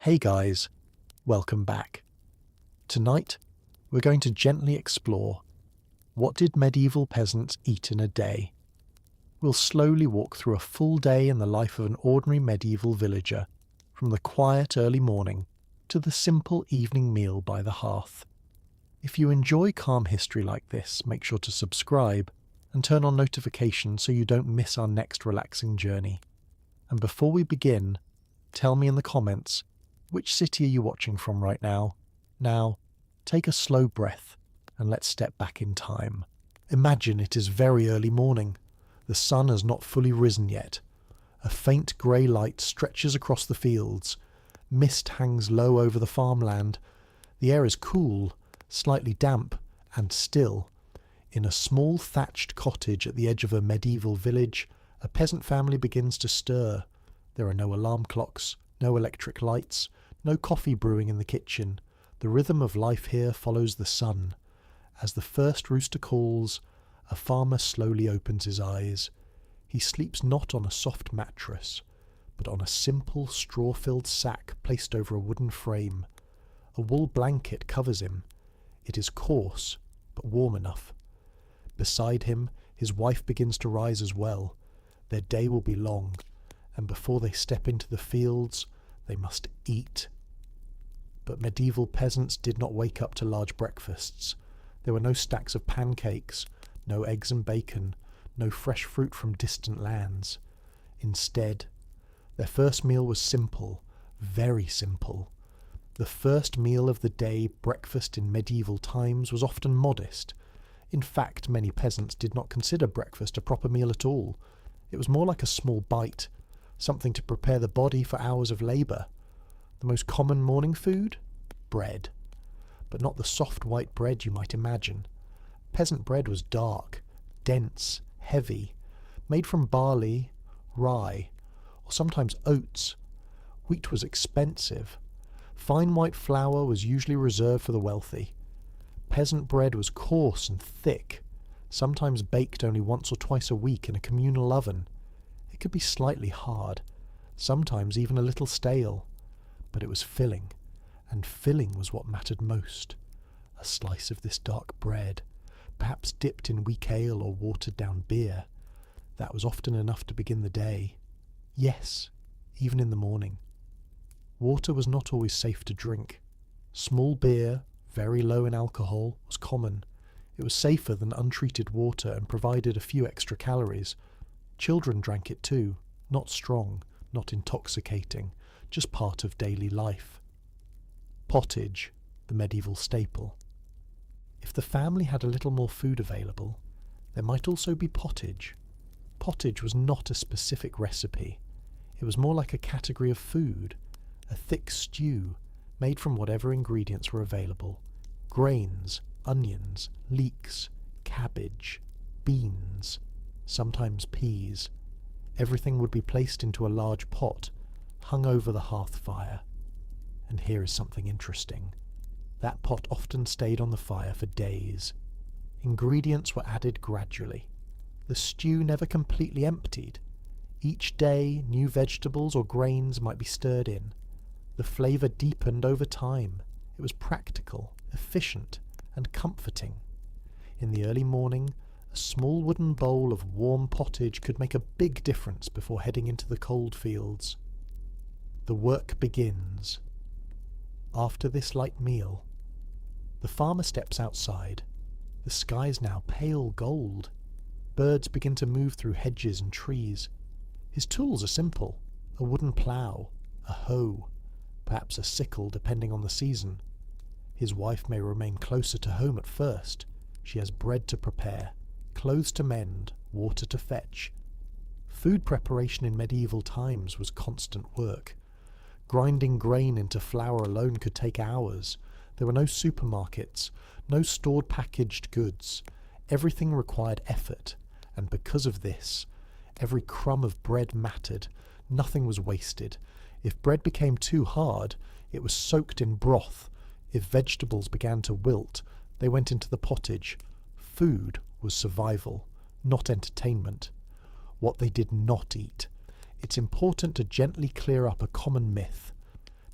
Hey guys, welcome back. Tonight, we're going to gently explore what did medieval peasants eat in a day. We'll slowly walk through a full day in the life of an ordinary medieval villager, from the quiet early morning to the simple evening meal by the hearth. If you enjoy calm history like this, make sure to subscribe and turn on notifications so you don't miss our next relaxing journey. And before we begin, tell me in the comments, which city are you watching from right now? Now, take a slow breath and let's step back in time. Imagine it is very early morning. The sun has not fully risen yet. A faint grey light stretches across the fields. Mist hangs low over the farmland. The air is cool, slightly damp, and still. In a small thatched cottage at the edge of a medieval village, a peasant family begins to stir. There are no alarm clocks, no electric lights, no coffee brewing in the kitchen. The rhythm of life here follows the sun. As the first rooster calls, a farmer slowly opens his eyes. He sleeps not on a soft mattress, but on a simple straw-filled sack placed over a wooden frame. A wool blanket covers him. It is coarse, but warm enough. Beside him, his wife begins to rise as well. Their day will be long, and before they step into the fields, they must eat. But medieval peasants did not wake up to large breakfasts. There were no stacks of pancakes, no eggs and bacon, no fresh fruit from distant lands. Instead, their first meal was simple, very simple. The first meal of the day, breakfast in medieval times, was often modest. In fact, many peasants did not consider breakfast a proper meal at all. It was more like a small bite, something to prepare the body for hours of labour. The most common morning food? Bread. But not the soft white bread you might imagine. Peasant bread was dark, dense, heavy, made from barley, rye, or sometimes oats. Wheat was expensive. Fine white flour was usually reserved for the wealthy. Peasant bread was coarse and thick, sometimes baked only once or twice a week in a communal oven. It could be slightly hard, sometimes even a little stale, but it was filling, and filling was what mattered most. A slice of this dark bread, perhaps dipped in weak ale or watered-down beer, that was often enough to begin the day. Yes, even in the morning. Water was not always safe to drink. Small beer, very low in alcohol, was common. It was safer than untreated water and provided a few extra calories. Children drank it too, not strong, not intoxicating, just part of daily life. Pottage, the medieval staple. If the family had a little more food available, there might also be pottage. Pottage was not a specific recipe. It was more like a category of food, a thick stew made from whatever ingredients were available. Grains, onions, leeks, cabbage, beans, sometimes peas. Everything would be placed into a large pot, hung over the hearth fire. And here is something interesting. That pot often stayed on the fire for days. Ingredients were added gradually. The stew never completely emptied. Each day, new vegetables or grains might be stirred in. The flavour deepened over time. It was practical, efficient, and comforting. In the early morning, a small wooden bowl of warm pottage could make a big difference before heading into the cold fields. The work begins. After this light meal, the farmer steps outside. The sky is now pale gold. Birds begin to move through hedges and trees. His tools are simple: a wooden plough, a hoe, perhaps a sickle depending on the season. His wife may remain closer to home at first. She has bread to prepare, clothes to mend, water to fetch. Food preparation in medieval times was constant work. Grinding grain into flour alone could take hours. There were no supermarkets, no stored packaged goods. Everything required effort, and because of this, every crumb of bread mattered. Nothing was wasted. If bread became too hard, it was soaked in broth. If vegetables began to wilt, they went into the pottage. Food was survival, not entertainment. What they did not eat. It's important to gently clear up a common myth.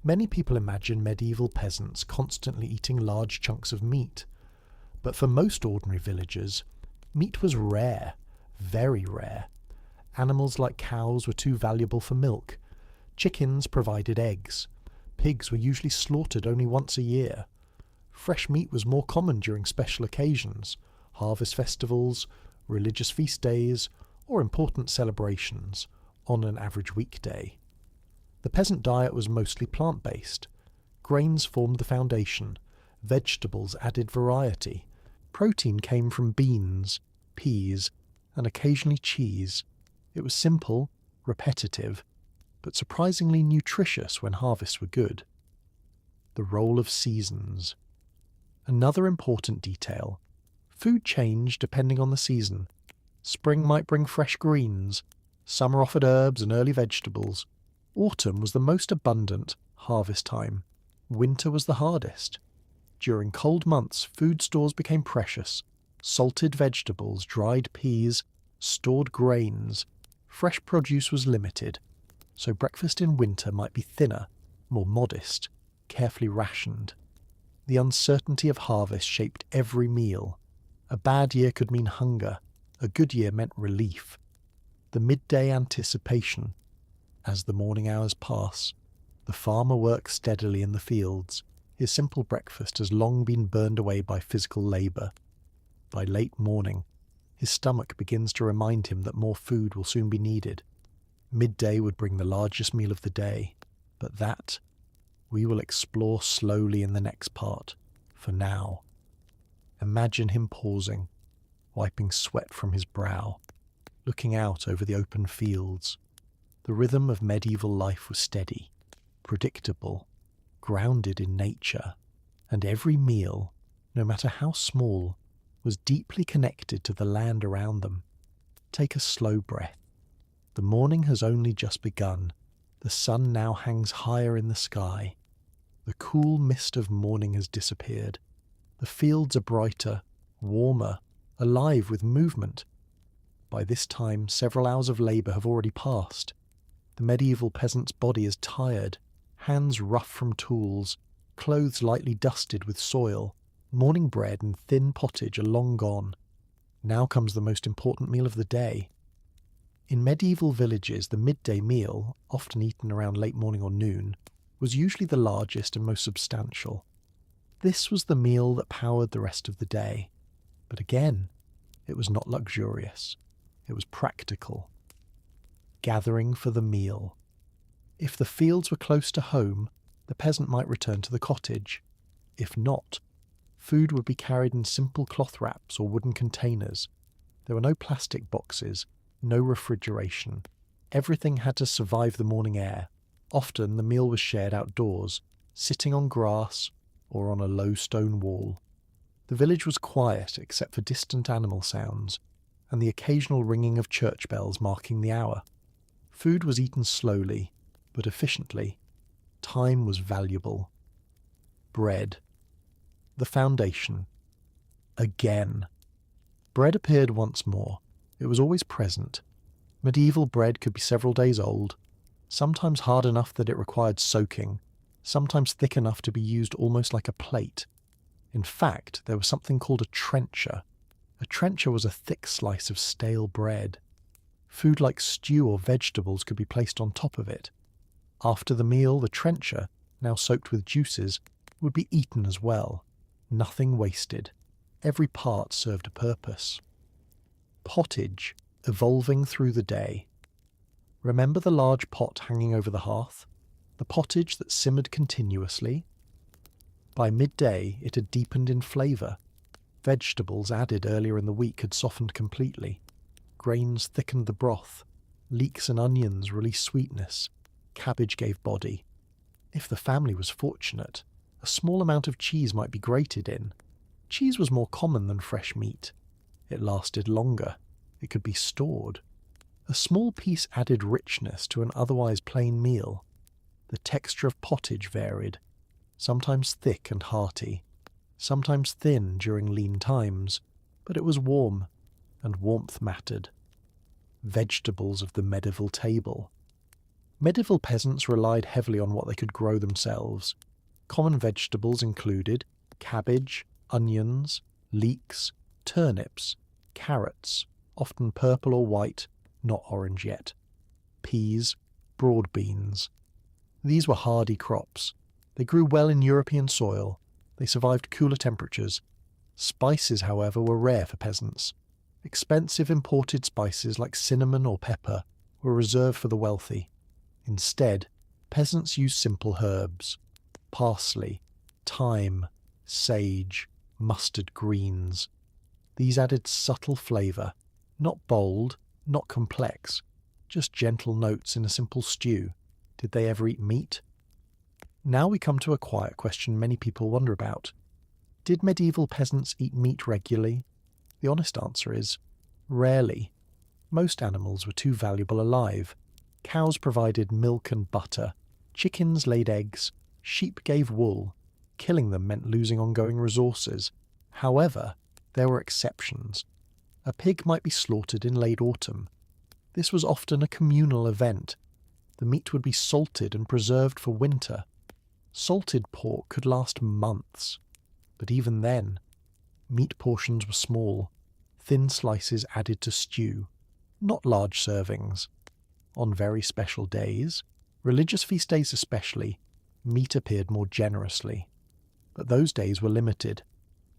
Many people imagine medieval peasants constantly eating large chunks of meat, but for most ordinary villagers, meat was rare, very rare. Animals like cows were too valuable for milk. Chickens provided eggs. Pigs were usually slaughtered only once a year. Fresh meat was more common during special occasions, harvest festivals, religious feast days, or important celebrations on an average weekday. The peasant diet was mostly plant-based. Grains formed the foundation. Vegetables added variety. Protein came from beans, peas, and occasionally cheese. It was simple, repetitive, but surprisingly nutritious when harvests were good. The role of seasons. Another important detail. Food changed depending on the season. Spring might bring fresh greens. Summer offered herbs and early vegetables. Autumn was the most abundant harvest time. Winter was the hardest. During cold months, food stores became precious. Salted vegetables, dried peas, stored grains. Fresh produce was limited, so breakfast in winter might be thinner, more modest, carefully rationed. The uncertainty of harvest shaped every meal. A bad year could mean hunger. A good year meant relief. The midday anticipation. As the morning hours pass, the farmer works steadily in the fields. His simple breakfast has long been burned away by physical labour. By late morning, his stomach begins to remind him that more food will soon be needed. Midday would bring the largest meal of the day, but that we will explore slowly in the next part. For now, imagine him pausing, wiping sweat from his brow, looking out over the open fields. The rhythm of medieval life was steady, predictable, grounded in nature, and every meal, no matter how small, was deeply connected to the land around them. Take a slow breath. The morning has only just begun. The sun now hangs higher in the sky. The cool mist of morning has disappeared. The fields are brighter, warmer, alive with movement. By this time, several hours of labour have already passed. The medieval peasant's body is tired, hands rough from tools, clothes lightly dusted with soil. Morning bread and thin pottage are long gone. Now comes the most important meal of the day. In medieval villages, the midday meal, often eaten around late morning or noon, was usually the largest and most substantial. This was the meal that powered the rest of the day. But again, it was not luxurious. It was practical. Gathering for the meal. If the fields were close to home, the peasant might return to the cottage. If not, food would be carried in simple cloth wraps or wooden containers. There were no plastic boxes, no refrigeration. Everything had to survive the morning air. Often the meal was shared outdoors, sitting on grass or on a low stone wall. The village was quiet except for distant animal sounds and the occasional ringing of church bells marking the hour. Food was eaten slowly, but efficiently. Time was valuable. Bread. The foundation. Again. Bread appeared once more. It was always present. Medieval bread could be several days old, sometimes hard enough that it required soaking, sometimes thick enough to be used almost like a plate. In fact, there was something called a trencher. A trencher was a thick slice of stale bread. Food like stew or vegetables could be placed on top of it. After the meal, the trencher, now soaked with juices, would be eaten as well. Nothing wasted. Every part served a purpose. Pottage, evolving through the day. Remember the large pot hanging over the hearth? The pottage that simmered continuously? By midday, it had deepened in flavour. Vegetables added earlier in the week had softened completely. Grains thickened the broth. Leeks and onions released sweetness. Cabbage gave body. If the family was fortunate, a small amount of cheese might be grated in. Cheese was more common than fresh meat. It lasted longer. It could be stored. A small piece added richness to an otherwise plain meal. The texture of pottage varied, sometimes thick and hearty, sometimes thin during lean times, but it was warm, and warmth mattered. Vegetables of the medieval table. Medieval peasants relied heavily on what they could grow themselves. Common vegetables included cabbage, onions, leeks, turnips, carrots, often purple or white, not orange yet, peas, broad beans. These were hardy crops. They grew well in European soil. They survived cooler temperatures. Spices, however, were rare for peasants. Expensive imported spices like cinnamon or pepper were reserved for the wealthy. Instead, peasants used simple herbs: parsley, thyme, sage, mustard greens. These added subtle flavour, not bold, not complex, just gentle notes in a simple stew. Did they ever eat meat? Now we come to a quiet question many people wonder about. Did medieval peasants eat meat regularly? The honest answer is, rarely. Most animals were too valuable alive. Cows provided milk and butter. Chickens laid eggs. Sheep gave wool. Killing them meant losing ongoing resources. However, there were exceptions. A pig might be slaughtered in late autumn. This was often a communal event. The meat would be salted and preserved for winter. Salted pork could last months. But even then, meat portions were small, thin slices added to stew, not large servings. On very special days, religious feast days especially, meat appeared more generously. But those days were limited.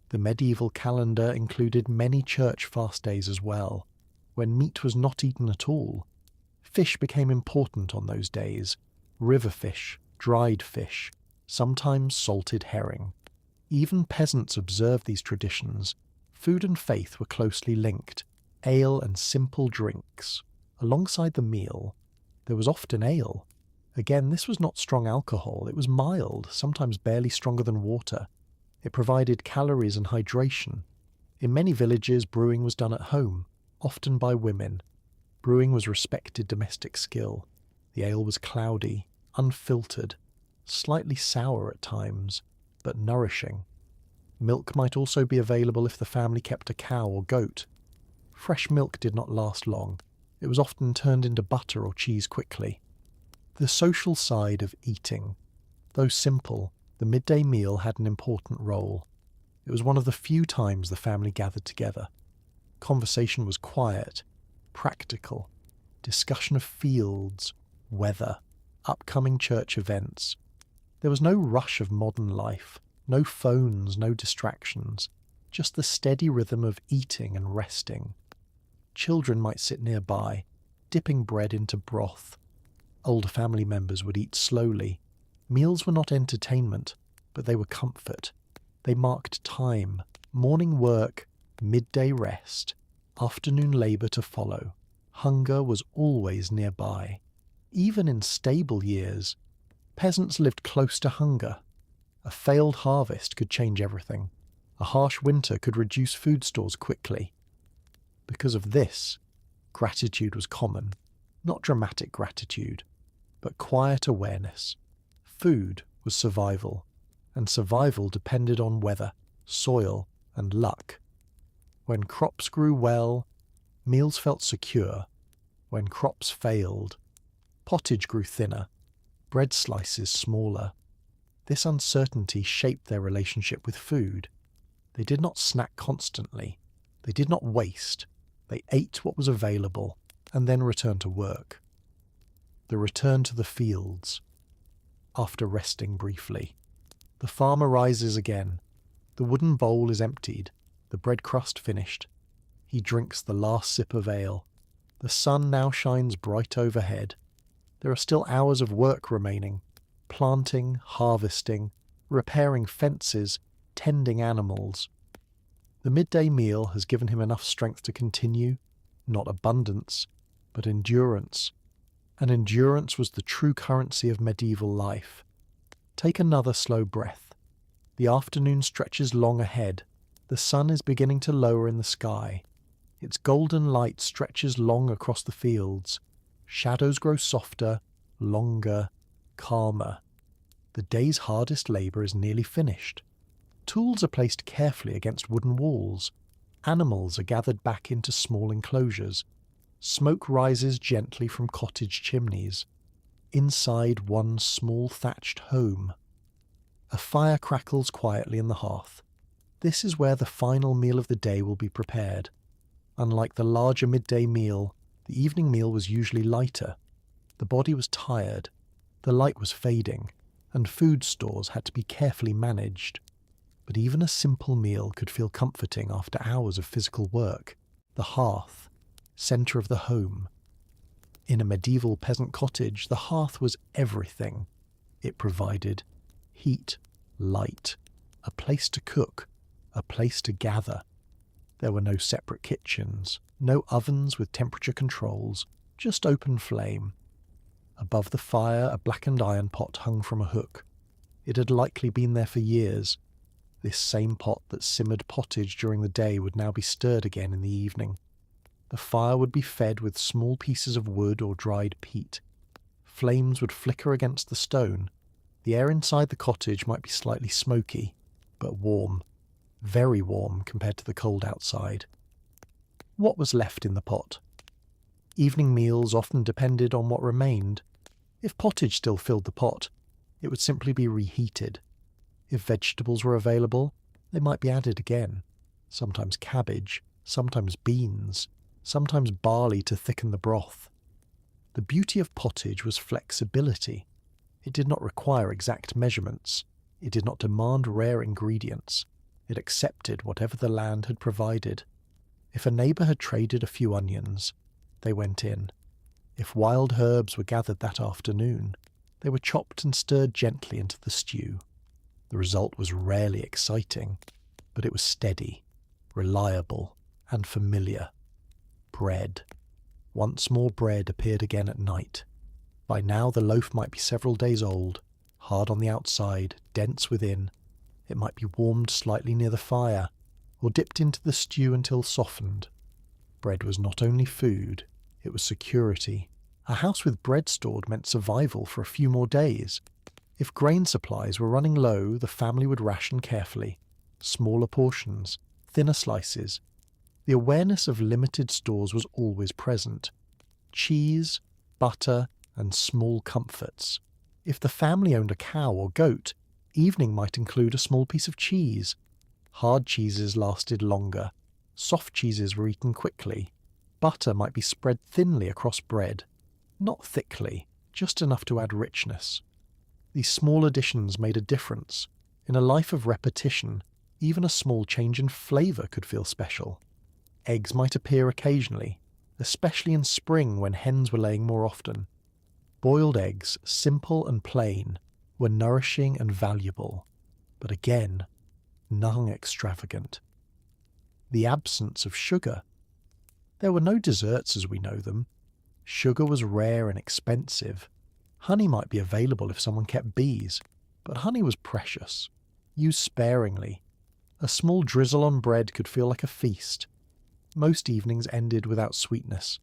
The medieval calendar included many church fast days as well, when meat was not eaten at all. Fish became important on those days: river fish, dried fish, sometimes salted herring. Even peasants observed these traditions. Food and faith were closely linked. Ale and simple drinks. Alongside the meal, there was often ale. Again, this was not strong alcohol. It was mild, sometimes barely stronger than water. It provided calories and hydration. In many villages, brewing was done at home, often by women. Brewing was respected domestic skill. The ale was cloudy, unfiltered, slightly sour at times, but nourishing. Milk might also be available if the family kept a cow or goat. Fresh milk did not last long. It was often turned into butter or cheese quickly. The social side of eating. Though simple, the midday meal had an important role. It was one of the few times the family gathered together. Conversation was quiet, practical. Discussion of fields, weather, upcoming church events. There was no rush of modern life, no phones, no distractions, just the steady rhythm of eating and resting. Children might sit nearby, dipping bread into broth. Older family members would eat slowly. Meals were not entertainment, but they were comfort. They marked time, morning work, midday rest, afternoon labour to follow. Hunger was always nearby. Even in stable years, peasants lived close to hunger. A failed harvest could change everything. A harsh winter could reduce food stores quickly. Because of this, gratitude was common. Not dramatic gratitude, but quiet awareness. Food was survival, and survival depended on weather, soil, and luck. When crops grew well, meals felt secure. When crops failed, pottage grew thinner, bread slices smaller. This uncertainty shaped their relationship with food. They did not snack constantly. They did not waste. They ate what was available and then returned to work. The return to the fields. After resting briefly, the farmer rises again. The wooden bowl is emptied, the bread crust finished. He drinks the last sip of ale. The sun now shines bright overhead. There are still hours of work remaining. Planting, harvesting, repairing fences, tending animals. The midday meal has given him enough strength to continue, not abundance, but endurance. And endurance was the true currency of medieval life. Take another slow breath. The afternoon stretches long ahead. The sun is beginning to lower in the sky. Its golden light stretches long across the fields. Shadows grow softer, longer, calmer. The day's hardest labour is nearly finished. Tools are placed carefully against wooden walls. Animals are gathered back into small enclosures. Smoke rises gently from cottage chimneys. inside one small thatched home. A fire crackles quietly in the hearth. This is where the final meal of the day will be prepared. Unlike the larger midday meal, the evening meal was usually lighter. The body was tired, the light was fading, and food stores had to be carefully managed. But even a simple meal could feel comforting after hours of physical work. The hearth, centre of the home. In a medieval peasant cottage, the hearth was everything. It provided heat, light, a place to cook, a place to gather. There were no separate kitchens, no ovens with temperature controls, just open flame. Above the fire, a blackened iron pot hung from a hook. It had likely been there for years. This same pot that simmered pottage during the day would now be stirred again in the evening. The fire would be fed with small pieces of wood or dried peat. Flames would flicker against the stone. The air inside the cottage might be slightly smoky, but warm. Very warm compared to the cold outside. What was left in the pot? Evening meals often depended on what remained. If pottage still filled the pot, it would simply be reheated. If vegetables were available, they might be added again. Sometimes cabbage, sometimes beans, sometimes barley to thicken the broth. The beauty of pottage was flexibility. It did not require exact measurements. It did not demand rare ingredients. It accepted whatever the land had provided. If a neighbour had traded a few onions, they went in. If wild herbs were gathered that afternoon, they were chopped and stirred gently into the stew. The result was rarely exciting, but it was steady, reliable, and familiar. Bread. Once more bread appeared again at night. By now the loaf might be several days old, hard on the outside, dense within. It might be warmed slightly near the fire, or dipped into the stew until softened. Bread was not only food, it was security. A house with bread stored meant survival for a few more days. If grain supplies were running low, the family would ration carefully. Smaller portions, thinner slices. The awareness of limited stores was always present. Cheese, butter, and small comforts. If the family owned a cow or goat, evening might include a small piece of cheese. Hard cheeses lasted longer. Soft cheeses were eaten quickly. Butter might be spread thinly across bread. Not thickly, just enough to add richness. These small additions made a difference. In a life of repetition, even a small change in flavour could feel special. Eggs might appear occasionally, especially in spring when hens were laying more often. Boiled eggs, simple and plain, were nourishing and valuable, but again, nothing extravagant. The absence of sugar. There were no desserts as we know them. Sugar was rare and expensive. Honey might be available if someone kept bees, but honey was precious. Used sparingly. A small drizzle on bread could feel like a feast. Most evenings ended without sweetness.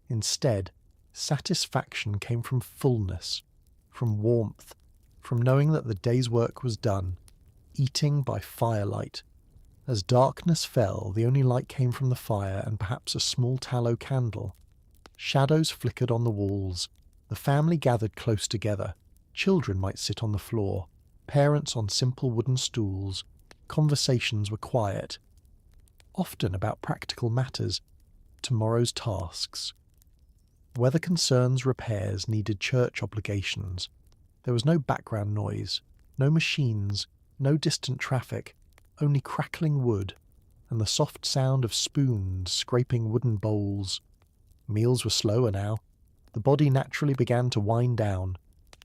Instead, satisfaction came from fullness, from warmth, from knowing that the day's work was done, eating by firelight. As darkness fell, the only light came from the fire and perhaps a small tallow candle. Shadows flickered on the walls. The family gathered close together. Children might sit on the floor, parents on simple wooden stools. Conversations were quiet, often about practical matters, tomorrow's tasks. Weather concerns, repairs needed church obligations. There was no background noise, no machines, no distant traffic, only crackling wood, and the soft sound of spoons scraping wooden bowls. Meals were slower now. The body naturally began to wind down.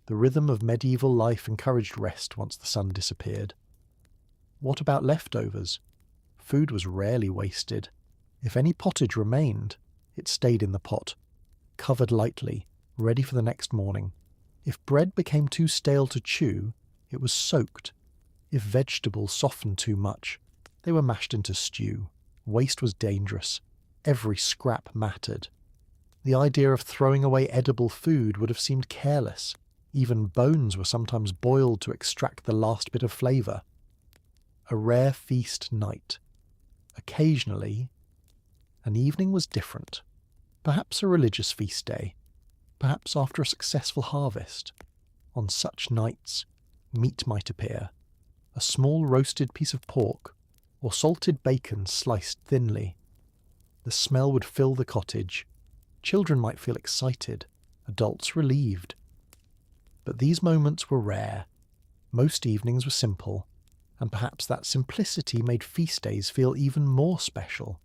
The rhythm of medieval life encouraged rest once the sun disappeared. What about leftovers? Food was rarely wasted. If any pottage remained, it stayed in the pot, covered lightly, ready for the next morning. If bread became too stale to chew, it was soaked. If vegetables softened too much, they were mashed into stew. Waste was dangerous. Every scrap mattered. The idea of throwing away edible food would have seemed careless. Even bones were sometimes boiled to extract the last bit of flavour. A rare feast night. Occasionally, an evening was different. Perhaps a religious feast day. perhaps after a successful harvest. On such nights, meat might appear, a small roasted piece of pork, or salted bacon sliced thinly. The smell would fill the cottage. Children might feel excited, adults relieved. But these moments were rare. Most evenings were simple, and perhaps that simplicity made feast days feel even more special.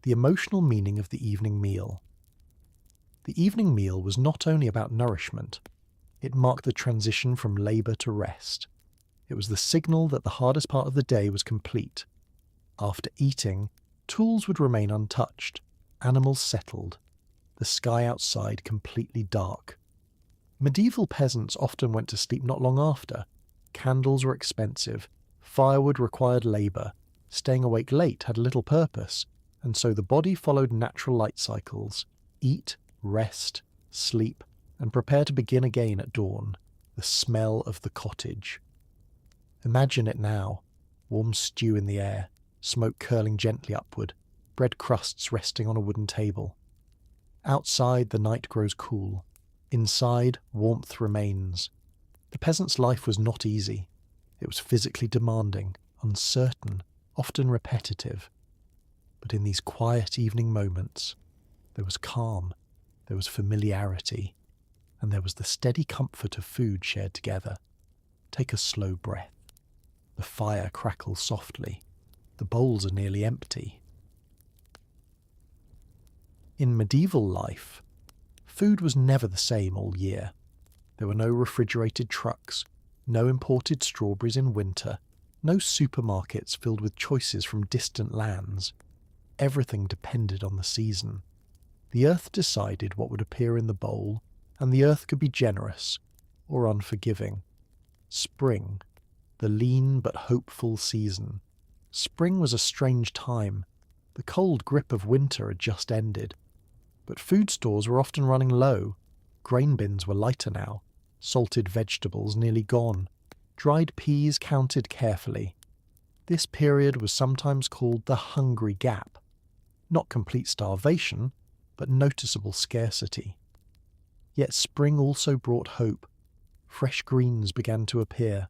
The emotional meaning of the evening meal. The evening meal was not only about nourishment, it marked the transition from labour to rest. It was the signal that the hardest part of the day was complete. After eating, tools would remain untouched, animals settled, the sky outside completely dark. Medieval peasants often went to sleep not long after. Candles were expensive, firewood required labour, staying awake late had little purpose, and so the body followed natural light cycles: eat, rest, sleep, and prepare to begin again at dawn. The smell of the cottage. Imagine it now. Warm stew in the air, smoke curling gently upward, bread crusts resting on a wooden table. Outside the night grows cool. Inside, warmth remains. The peasant's life was not easy. It was physically demanding, uncertain, often repetitive. But in these quiet evening moments, there was calm, there was familiarity, and there was the steady comfort of food shared together. Take a slow breath. The fire crackles softly. The bowls are nearly empty. In medieval life, food was never the same all year. There were no refrigerated trucks, no imported strawberries in winter, no supermarkets filled with choices from distant lands. Everything depended on the season. The earth decided what would appear in the bowl, and the earth could be generous or unforgiving. Spring, the lean but hopeful season. Spring was a strange time. The cold grip of winter had just ended. But food stores were often running low. Grain bins were lighter now, salted vegetables nearly gone, dried peas counted carefully. This period was sometimes called the hungry gap. Not complete starvation, but noticeable scarcity. Yet spring also brought hope. Fresh greens began to appear.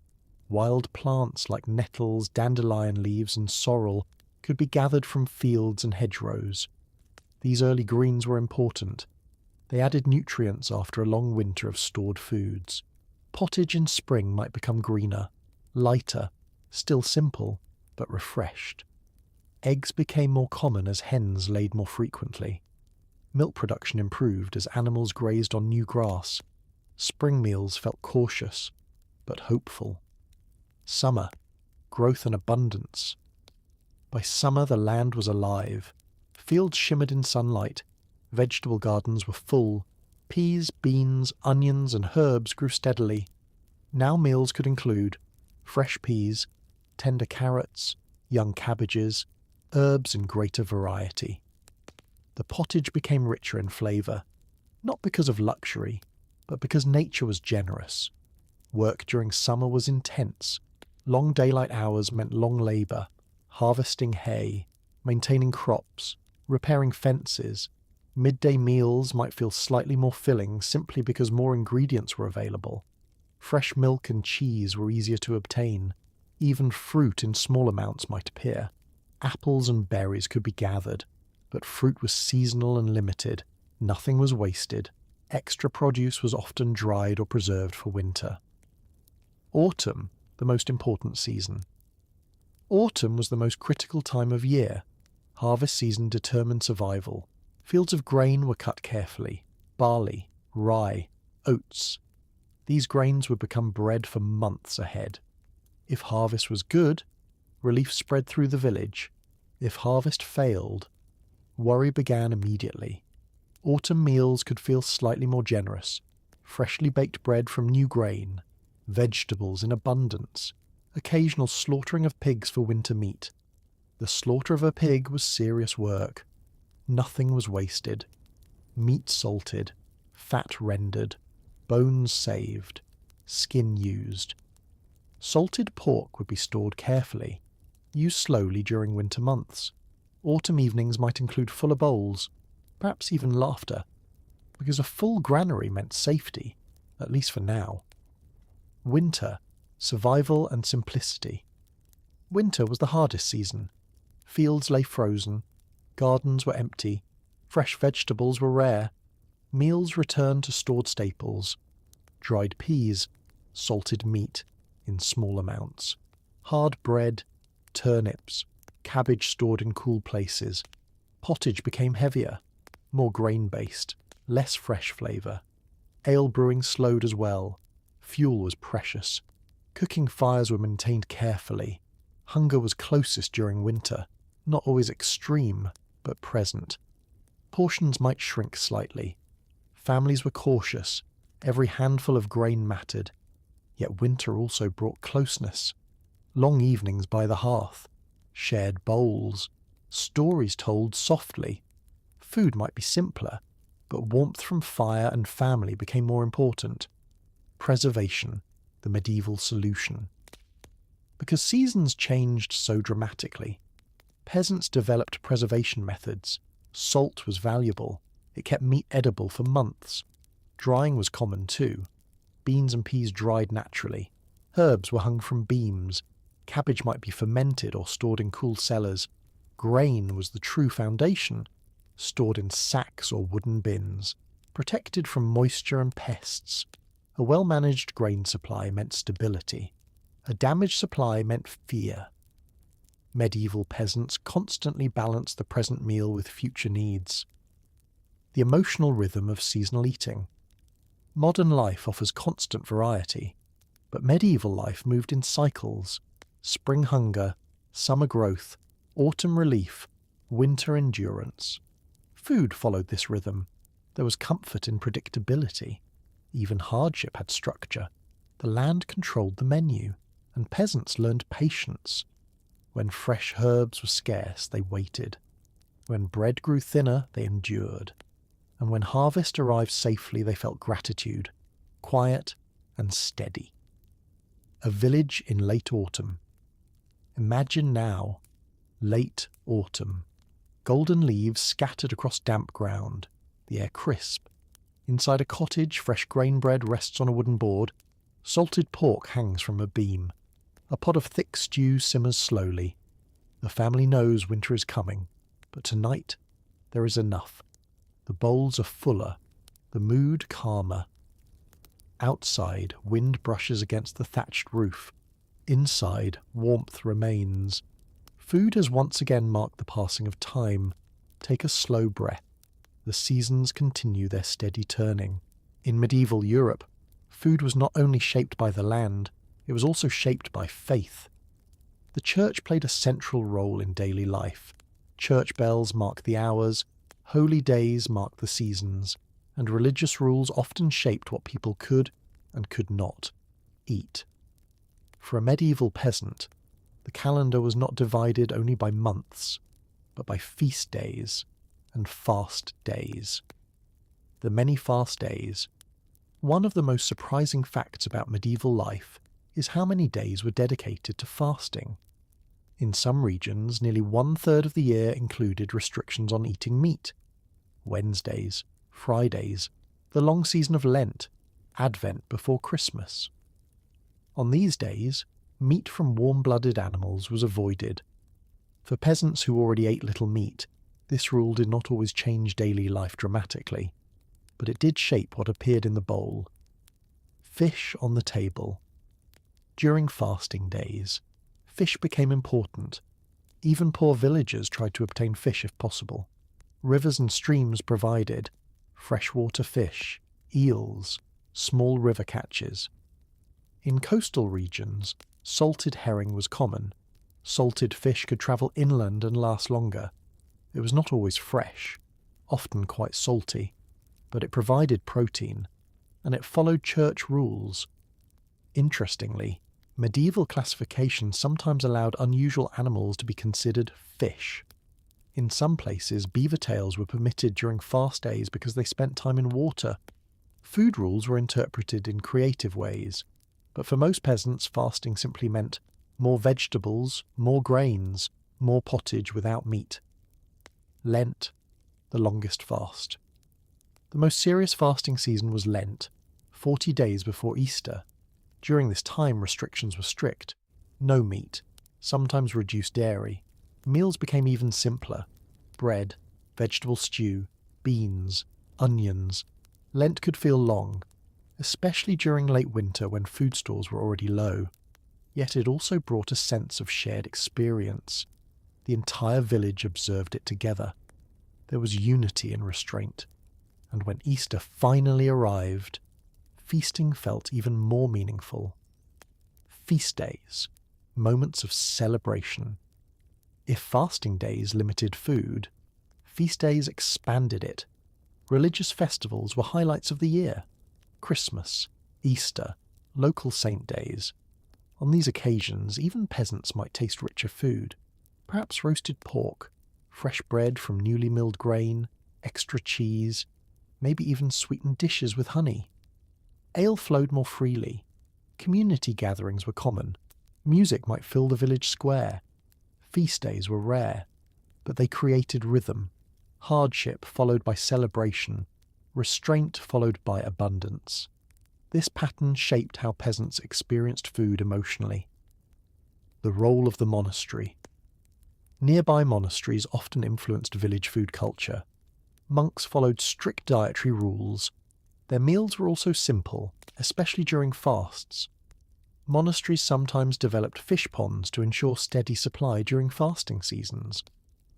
Wild plants like nettles, dandelion leaves and sorrel could be gathered from fields and hedgerows. These early greens were important. They added nutrients after a long winter of stored foods. Pottage in spring might become greener, lighter, still simple, but refreshed. Eggs became more common as hens laid more frequently. Milk production improved as animals grazed on new grass. Spring meals felt cautious, but hopeful. Summer, growth and abundance. By summer the land was alive. Fields shimmered in sunlight. Vegetable gardens were full. Peas, beans, onions and herbs grew steadily. Now meals could include fresh peas, tender carrots, young cabbages, herbs in greater variety. The pottage became richer in flavour, not because of luxury, but because nature was generous. Work during summer was intense. Long daylight hours meant long labour, harvesting hay, maintaining crops, repairing fences. Midday meals might feel slightly more filling simply because more ingredients were available. Fresh milk and cheese were easier to obtain. Even fruit in small amounts might appear. Apples and berries could be gathered, but fruit was seasonal and limited. Nothing was wasted. Extra produce was often dried or preserved for winter. Autumn, the most important season. Autumn was the most critical time of year. Harvest season determined survival. Fields of grain were cut carefully. Barley, rye, oats. These grains would become bread for months ahead. If harvest was good, relief spread through the village. If harvest failed, worry began immediately. Autumn meals could feel slightly more generous. Freshly baked bread from new grain, vegetables in abundance, occasional slaughtering of pigs for winter meat. The slaughter of a pig was serious work. Nothing was wasted. Meat salted, fat rendered, bones saved, skin used. Salted pork would be stored carefully, used slowly during winter months. Autumn evenings might include fuller bowls, perhaps even laughter. because a full granary meant safety, at least for now. Winter, survival and simplicity. Winter was the hardest season. Fields lay frozen, gardens were empty, fresh vegetables were rare, meals returned to stored staples, dried peas, salted meat in small amounts, hard bread, turnips, cabbage stored in cool places. Pottage became heavier, more grain-based, less fresh flavour. Ale brewing slowed as well. Fuel was precious. Cooking fires were maintained carefully. Hunger was closest during winter, not always extreme, but present. Portions might shrink slightly. Families were cautious. Every handful of grain mattered. Yet winter also brought closeness. Long evenings by the hearth, shared bowls, stories told softly. Food might be simpler, but warmth from fire and family became more important. Preservation, the medieval solution. Because seasons changed so dramatically, peasants developed preservation methods. Salt was valuable. It kept meat edible for months. Drying was common too. Beans and peas dried naturally. Herbs were hung from beams. Cabbage might be fermented or stored in cool cellars. Grain was the true foundation, stored in sacks or wooden bins, protected from moisture and pests. A well-managed grain supply meant stability. A damaged supply meant fear. Medieval peasants constantly balanced the present meal with future needs. The emotional rhythm of seasonal eating. Modern life offers constant variety, but medieval life moved in cycles. Spring hunger, summer growth, autumn relief, winter endurance. Food followed this rhythm. There was comfort in predictability. Even hardship had structure. The land controlled the menu, and peasants learned patience. When fresh herbs were scarce, they waited. When bread grew thinner, they endured. And when harvest arrived safely, they felt gratitude, quiet and steady. A village in late autumn. Imagine now, late autumn. Golden leaves scattered across damp ground, the air crisp. Inside a cottage, fresh grain bread rests on a wooden board. Salted pork hangs from a beam. A pot of thick stew simmers slowly. The family knows winter is coming, but tonight there is enough. The bowls are fuller, the mood calmer. Outside, wind brushes against the thatched roof. Inside, warmth remains. Food has once again marked the passing of time. Take a slow breath. The seasons continue their steady turning. In medieval Europe, food was not only shaped by the land, it was also shaped by faith. The church played a central role in daily life. Church bells marked the hours, holy days marked the seasons, and religious rules often shaped what people could and could not eat. For a medieval peasant, the calendar was not divided only by months, but by feast days and fast days. The many fast days. One of the most surprising facts about medieval life is how many days were dedicated to fasting. In some regions, nearly 1/3 of the year included restrictions on eating meat. Wednesdays, Fridays, the long season of Lent, Advent before Christmas. On these days, meat from warm-blooded animals was avoided. For peasants who already ate little meat, this rule did not always change daily life dramatically, but it did shape what appeared in the bowl. Fish on the table. During fasting days, fish became important. Even poor villagers tried to obtain fish if possible. Rivers and streams provided freshwater fish, eels, small river catches. In coastal regions, salted herring was common. Salted fish could travel inland and last longer. It was not always fresh, often quite salty, but it provided protein, and it followed church rules. Interestingly, medieval classification sometimes allowed unusual animals to be considered fish. In some places, beaver tails were permitted during fast days because they spent time in water. Food rules were interpreted in creative ways, but for most peasants, fasting simply meant more vegetables, more grains, more pottage without meat. Lent, the longest fast. The most serious fasting season was Lent, 40 days before Easter. During this time, restrictions were strict. No meat, sometimes reduced dairy. Meals became even simpler. Bread, vegetable stew, beans, onions. Lent could feel long, especially during late winter when food stores were already low. Yet it also brought a sense of shared experience. The entire village observed it together. There was unity and restraint. And when Easter finally arrived, feasting felt even more meaningful. Feast days, moments of celebration. If fasting days limited food, feast days expanded it. Religious festivals were highlights of the year. Christmas, Easter, local saint days. On these occasions, even peasants might taste richer food, perhaps roasted pork, fresh bread from newly milled grain, extra cheese, maybe even sweetened dishes with honey. Ale flowed more freely. Community gatherings were common. Music might fill the village square. Feast days were rare, but they created rhythm. Hardship followed by celebration, restraint followed by abundance. This pattern shaped how peasants experienced food emotionally. The role of the monastery. Nearby monasteries often influenced village food culture. Monks followed strict dietary rules. Their meals were also simple, especially during fasts. Monasteries sometimes developed fish ponds to ensure steady supply during fasting seasons.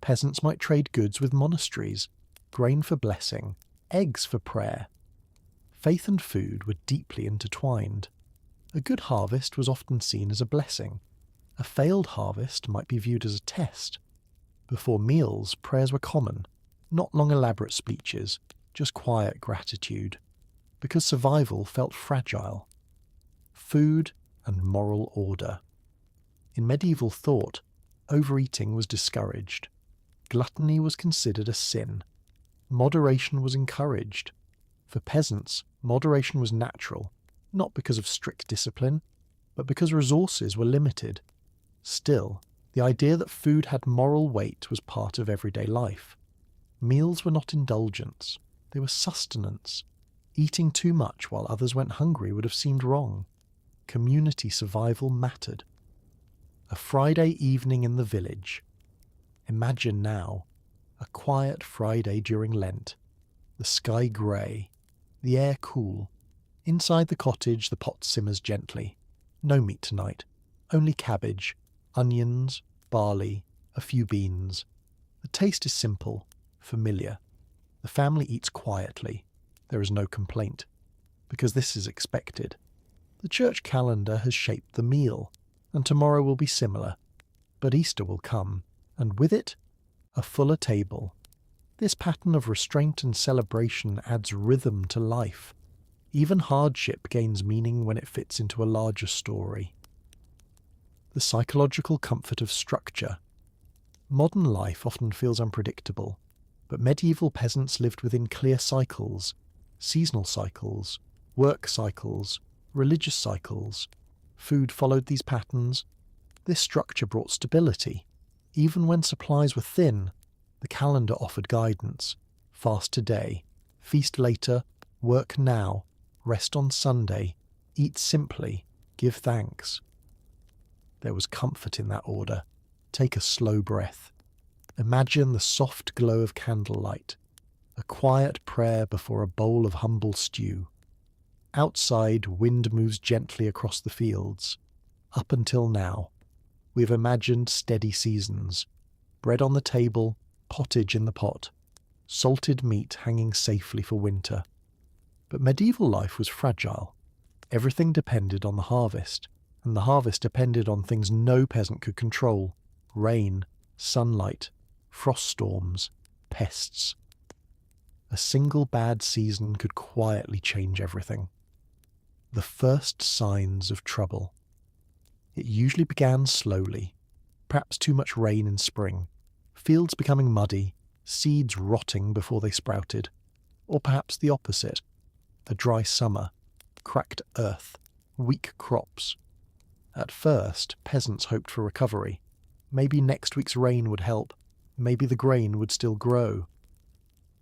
Peasants might trade goods with monasteries, grain for blessing, eggs for prayer. Faith and food were deeply intertwined. A good harvest was often seen as a blessing. A failed harvest might be viewed as a test. Before meals, prayers were common, not long elaborate speeches, just quiet gratitude, because survival felt fragile. Food and moral order. In medieval thought, overeating was discouraged. Gluttony was considered a sin. Moderation was encouraged. For peasants, moderation was natural, not because of strict discipline, but because resources were limited. Still, the idea that food had moral weight was part of everyday life. Meals were not indulgence, they were sustenance. Eating too much while others went hungry would have seemed wrong. Community survival mattered. A Friday evening in the village. Imagine now, a quiet Friday during Lent. The sky grey, the air cool. Inside the cottage the pot simmers gently. No meat tonight, only cabbage, onions, barley, a few beans. The taste is simple, familiar. The family eats quietly. There is no complaint, because this is expected. The church calendar has shaped the meal, and tomorrow will be similar. But Easter will come, and with it, a fuller table. This pattern of restraint and celebration adds rhythm to life. Even hardship gains meaning when it fits into a larger story. The psychological comfort of structure. Modern life often feels unpredictable, but medieval peasants lived within clear cycles, seasonal cycles, work cycles, religious cycles. Food followed these patterns. This structure brought stability. Even when supplies were thin, the calendar offered guidance. Fast today, feast later, work now, rest on Sunday, eat simply, give thanks. There was comfort in that order. Take a slow breath. Imagine the soft glow of candlelight, a quiet prayer before a bowl of humble stew. Outside, wind moves gently across the fields. Up until now, we have imagined steady seasons. Bread on the table, pottage in the pot, salted meat hanging safely for winter. But medieval life was fragile. Everything depended on the harvest, and the harvest depended on things no peasant could control: rain, sunlight, frost storms, pests. A single bad season could quietly change everything. The first signs of trouble. It usually began slowly, perhaps too much rain in spring, fields becoming muddy, seeds rotting before they sprouted, or perhaps the opposite, a dry summer, cracked earth, weak crops. At first, peasants hoped for recovery. Maybe next week's rain would help, maybe the grain would still grow.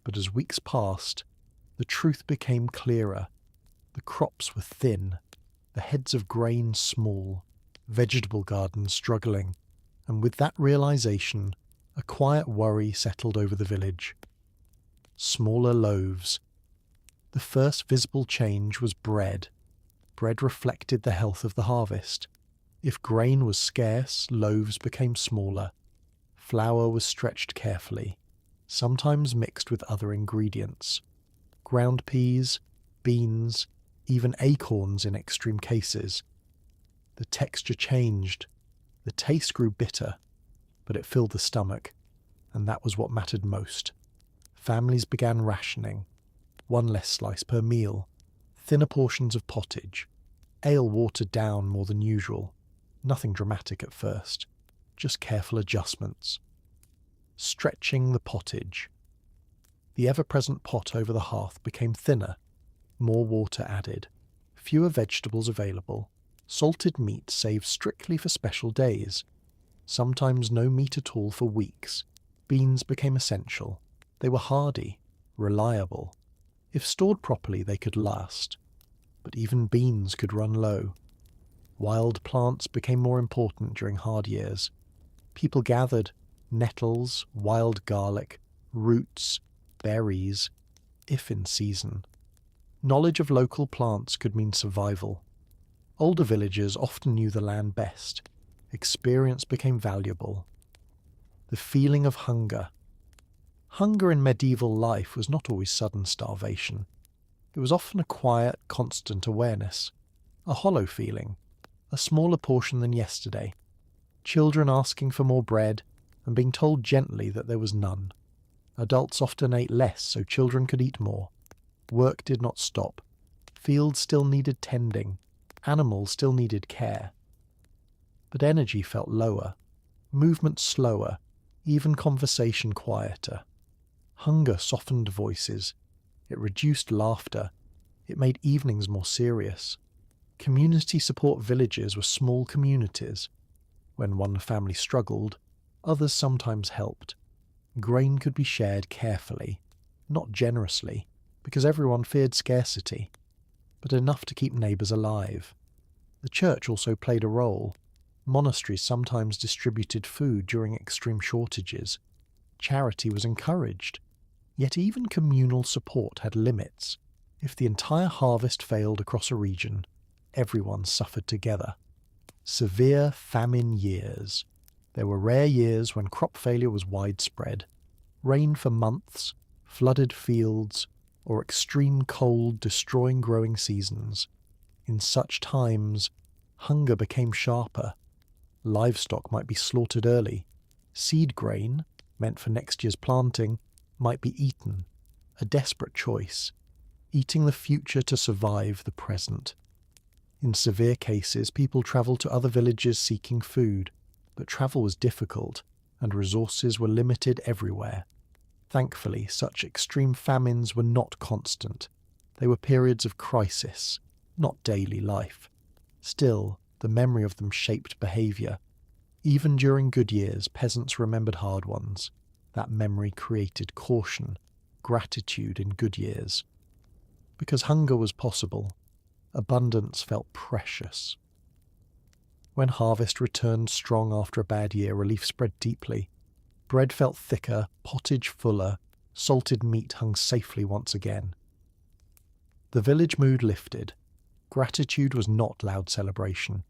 But as weeks passed, the truth became clearer. The crops were thin, the heads of grain small, vegetable gardens struggling, and with that realization, a quiet worry settled over the village. Smaller loaves. The first visible change was bread. Bread reflected the health of the harvest. If grain was scarce, loaves became smaller. Flour was stretched carefully, sometimes mixed with other ingredients. Ground peas, beans, even acorns in extreme cases. The texture changed. The taste grew bitter, but it filled the stomach, and that was what mattered most. Families began rationing. One less slice per meal, thinner portions of pottage, ale watered down more than usual. Nothing dramatic at first, just careful adjustments. Stretching the pottage. The ever-present pot over the hearth became thinner, more water added, fewer vegetables available, salted meat saved strictly for special days, sometimes no meat at all for weeks. Beans became essential. They were hardy, reliable. If stored properly, they could last. But even beans could run low. Wild plants became more important during hard years. People gathered nettles, wild garlic, roots, berries, if in season. Knowledge of local plants could mean survival. Older villagers often knew the land best. Experience became valuable. The feeling of hunger. Hunger in medieval life was not always sudden starvation. It was often a quiet, constant awareness, a hollow feeling, a smaller portion than yesterday. Children asking for more bread and being told gently that there was none. Adults often ate less so children could eat more. Work did not stop. Fields still needed tending. Animals still needed care. But energy felt lower, movement slower, even conversation quieter. Hunger softened voices. It reduced laughter. It made evenings more serious. Community support villages were small communities. When one family struggled, others sometimes helped. Grain could be shared carefully, not generously, because everyone feared scarcity, but enough to keep neighbours alive. The church also played a role. Monasteries sometimes distributed food during extreme shortages. Charity was encouraged. Yet even communal support had limits. If the entire harvest failed across a region, everyone suffered together. Severe famine years. There were rare years when crop failure was widespread. Rain for months, flooded fields, or extreme cold destroying growing seasons. In such times, hunger became sharper. Livestock might be slaughtered early. Seed grain, meant for next year's planting, might be eaten. A desperate choice. Eating the future to survive the present. In severe cases, people travelled to other villages seeking food, but travel was difficult, and resources were limited everywhere. Thankfully, such extreme famines were not constant. They were periods of crisis, not daily life. Still, the memory of them shaped behaviour. Even during good years, peasants remembered hard ones. That memory created caution, gratitude in good years. Because hunger was possible, abundance felt precious. When harvest returned strong after a bad year, relief spread deeply. Bread felt thicker, pottage fuller, salted meat hung safely once again. The village mood lifted. Gratitude was not loud celebration.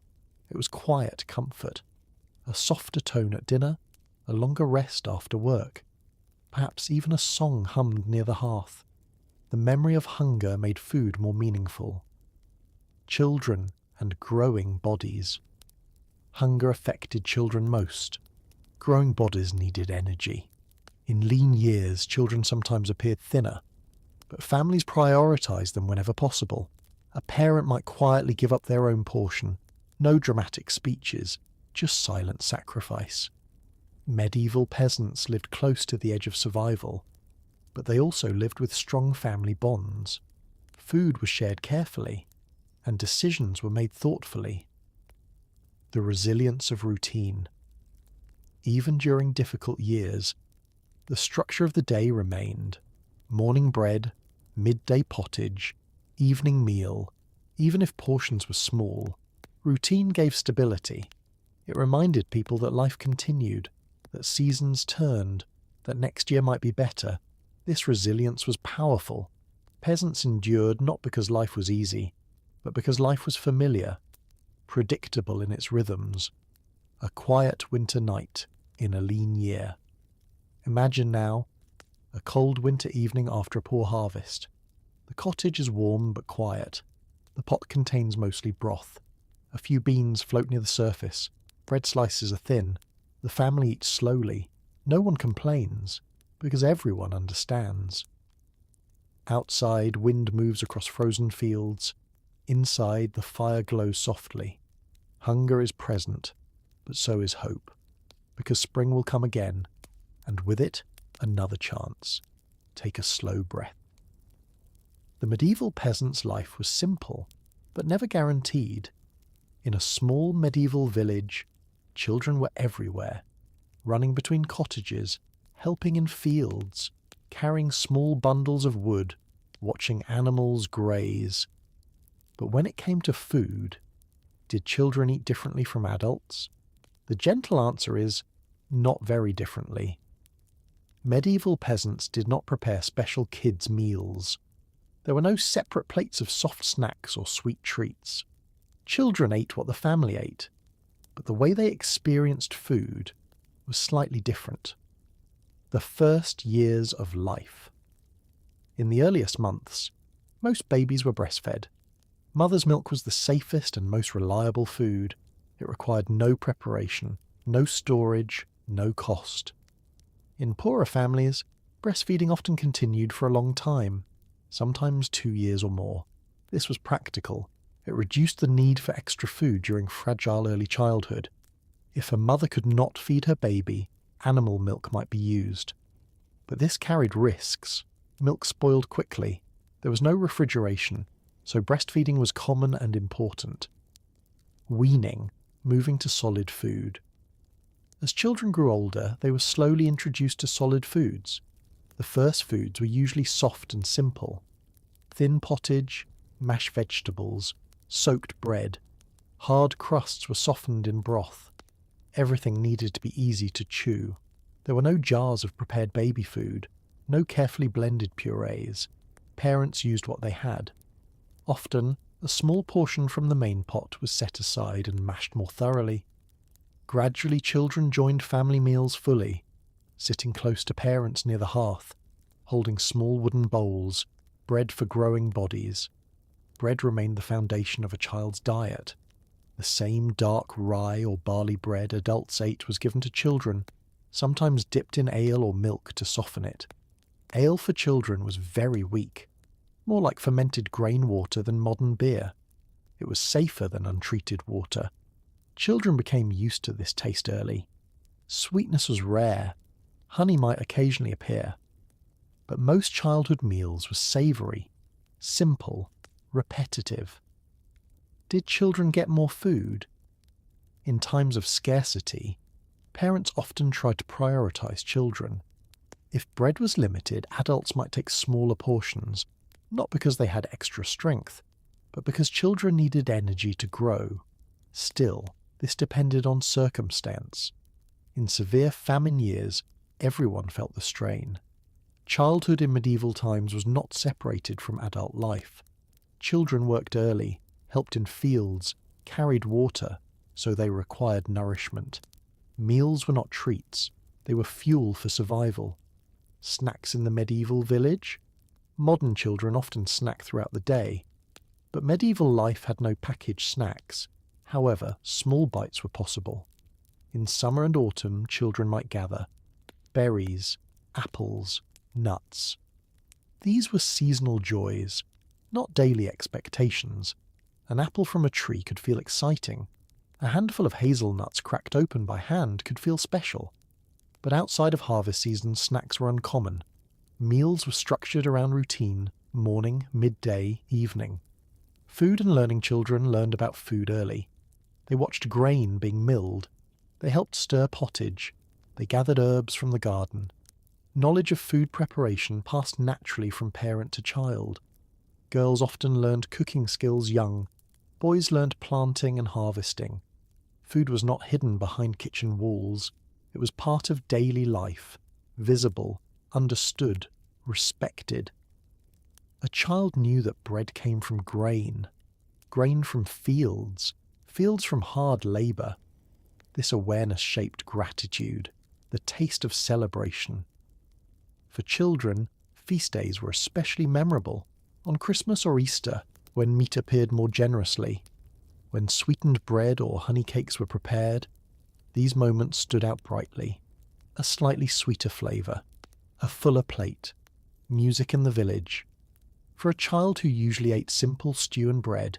It was quiet comfort. A softer tone at dinner, a longer rest after work. Perhaps even a song hummed near the hearth. The memory of hunger made food more meaningful. Children and growing bodies. Hunger affected children most. Growing bodies needed energy. In lean years, children sometimes appeared thinner, but families prioritized them whenever possible. A parent might quietly give up their own portion. No dramatic speeches, just silent sacrifice. Medieval peasants lived close to the edge of survival, but they also lived with strong family bonds. Food was shared carefully, and decisions were made thoughtfully. The resilience of routine. Even during difficult years, the structure of the day remained. Morning bread, midday pottage, evening meal, even if portions were small, routine gave stability. It reminded people that life continued, that seasons turned, that next year might be better. This resilience was powerful. Peasants endured not because life was easy, but because life was familiar, predictable in its rhythms. A quiet winter night in a lean year. Imagine now, a cold winter evening after a poor harvest. The cottage is warm but quiet. The pot contains mostly broth. A few beans float near the surface. Bread slices are thin. The family eats slowly. No one complains, because everyone understands. Outside, wind moves across frozen fields. Inside, the fire glows softly. Hunger is present, but so is hope, because spring will come again, and with it, another chance. Take a slow breath. The medieval peasant's life was simple, but never guaranteed. In a small medieval village, children were everywhere, running between cottages, helping in fields, carrying small bundles of wood, watching animals graze. But when it came to food, did children eat differently from adults? The gentle answer is, not very differently. Medieval peasants did not prepare special kids' meals. There were no separate plates of soft snacks or sweet treats. Children ate what the family ate, but the way they experienced food was slightly different. The first years of life. In the earliest months, most babies were breastfed. Mother's milk was the safest and most reliable food. It required no preparation, no storage, no cost. In poorer families, breastfeeding often continued for a long time, sometimes 2 years or more. This was practical. It reduced the need for extra food during fragile early childhood. If a mother could not feed her baby, animal milk might be used. But this carried risks. Milk spoiled quickly. There was no refrigeration, so breastfeeding was common and important. Weaning, moving to solid food. As children grew older, they were slowly introduced to solid foods. The first foods were usually soft and simple. Thin pottage, mashed vegetables, soaked bread. Hard crusts were softened in broth. Everything needed to be easy to chew. There were no jars of prepared baby food, no carefully blended purees. Parents used what they had. Often, a small portion from the main pot was set aside and mashed more thoroughly. Gradually, children joined family meals fully, sitting close to parents near the hearth, holding small wooden bowls, bread for growing bodies. Bread remained the foundation of a child's diet. The same dark rye or barley bread adults ate was given to children, sometimes dipped in ale or milk to soften it. Ale for children was very weak, more like fermented grain water than modern beer. It was safer than untreated water. Children became used to this taste early. Sweetness was rare. Honey might occasionally appear. But most childhood meals were savoury, simple, repetitive. Did children get more food? In times of scarcity, parents often tried to prioritise children. If bread was limited, adults might take smaller portions, not because they had extra strength, but because children needed energy to grow. Still, this depended on circumstance. In severe famine years, everyone felt the strain. Childhood in medieval times was not separated from adult life. Children worked early, helped in fields, carried water, so they required nourishment. Meals were not treats, they were fuel for survival. Snacks in the medieval village? Modern children often snack throughout the day, but medieval life had no packaged snacks. However, small bites were possible. In summer and autumn, children might gather berries, apples, nuts. These were seasonal joys, not daily expectations. An apple from a tree could feel exciting. A handful of hazelnuts cracked open by hand could feel special. But outside of harvest season, snacks were uncommon. Meals were structured around routine, morning, midday, evening. Food and learning children learned about food early. They watched grain being milled. They helped stir pottage. They gathered herbs from the garden. Knowledge of food preparation passed naturally from parent to child. Girls often learned cooking skills young. Boys learned planting and harvesting. Food was not hidden behind kitchen walls. It was part of daily life, visible, understood, respected. A child knew that bread came from grain from fields from hard labour. This awareness shaped gratitude, the taste of celebration. For children, feast days were especially memorable. On Christmas or Easter, when meat appeared more generously, when sweetened bread or honey cakes were prepared, these moments stood out brightly. A slightly sweeter flavour, a fuller plate, music in the village. For a child who usually ate simple stew and bread,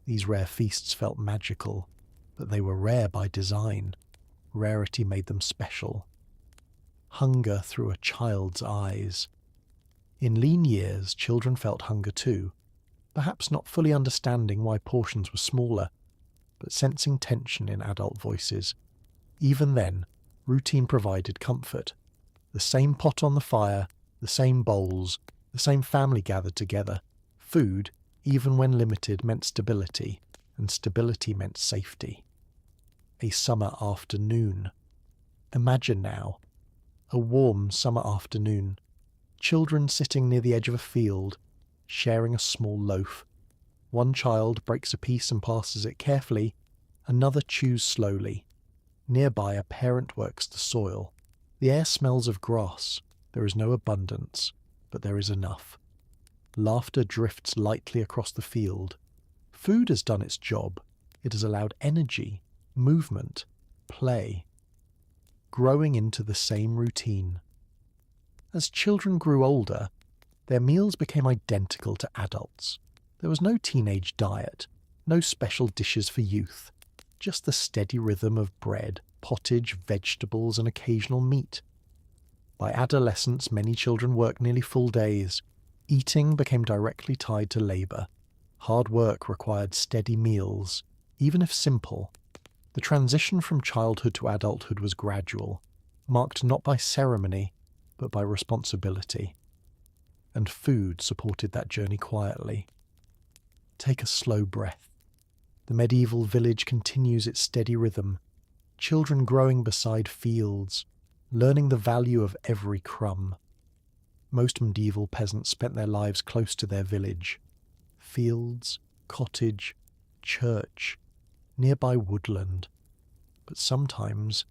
these rare feasts felt magical, but they were rare by design. Rarity made them special. Hunger through a child's eyes. In lean years, children felt hunger too, perhaps not fully understanding why portions were smaller, but sensing tension in adult voices. Even then, routine provided comfort. The same pot on the fire, the same bowls, the same family gathered together. Food, even when limited, meant stability, and stability meant safety. A summer afternoon. Imagine now, a warm summer afternoon. Children sitting near the edge of a field, sharing a small loaf. One child breaks a piece and passes it carefully, another chews slowly. Nearby, a parent works the soil. The air smells of grass. There is no abundance, but there is enough. Laughter drifts lightly across the field. Food has done its job. It has allowed energy, movement, play. Growing into the same routine. As children grew older, their meals became identical to adults. There was no teenage diet, no special dishes for youth, just the steady rhythm of bread, pottage, vegetables, and occasional meat. By adolescence, many children worked nearly full days. Eating became directly tied to labour. Hard work required steady meals, even if simple. The transition from childhood to adulthood was gradual, marked not by ceremony, but by responsibility. And food supported that journey quietly. Take a slow breath. The medieval village continues its steady rhythm. Children growing beside fields, learning the value of every crumb. Most medieval peasants spent their lives close to their village. Fields, cottage, church, nearby woodland. But sometimes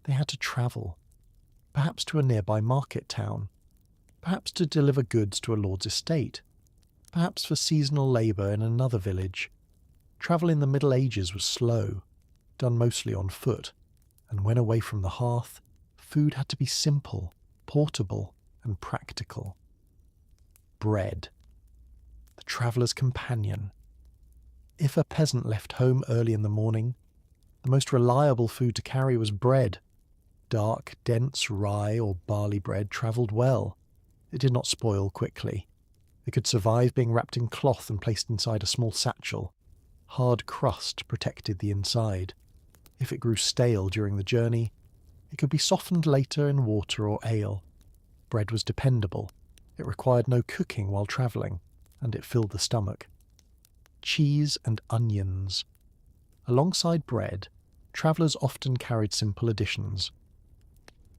they had to travel, perhaps to a nearby market town, perhaps to deliver goods to a lord's estate, perhaps for seasonal labour in another village. Travel in the Middle Ages was slow, done mostly on foot, and when away from the hearth, food had to be simple, portable, and practical. Bread, the traveller's companion. If a peasant left home early in the morning, the most reliable food to carry was bread. Dark, dense rye or barley bread travelled well. It did not spoil quickly. It could survive being wrapped in cloth and placed inside a small satchel. Hard crust protected the inside. If it grew stale during the journey, it could be softened later in water or ale. Bread was dependable. It required no cooking while travelling, and it filled the stomach. Cheese and onions. Alongside bread, travellers often carried simple additions.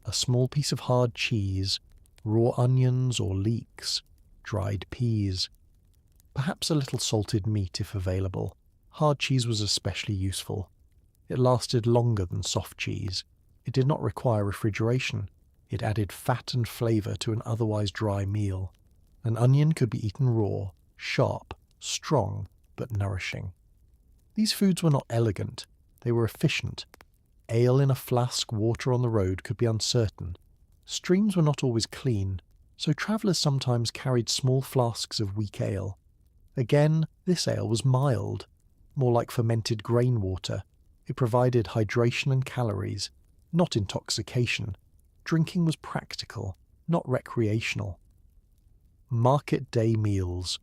A small piece of hard cheese, raw onions or leeks, dried peas. Perhaps a little salted meat if available. Hard cheese was especially useful. It lasted longer than soft cheese. It did not require refrigeration. It added fat and flavour to an otherwise dry meal. An onion could be eaten raw, sharp, strong, but nourishing. These foods were not elegant. They were efficient. Ale in a flask, water on the road could be uncertain. Streams were not always clean, so travellers sometimes carried small flasks of weak ale. Again, this ale was mild, more like fermented grain water. It provided hydration and calories, not intoxication. Drinking was practical, not recreational. Market day meals.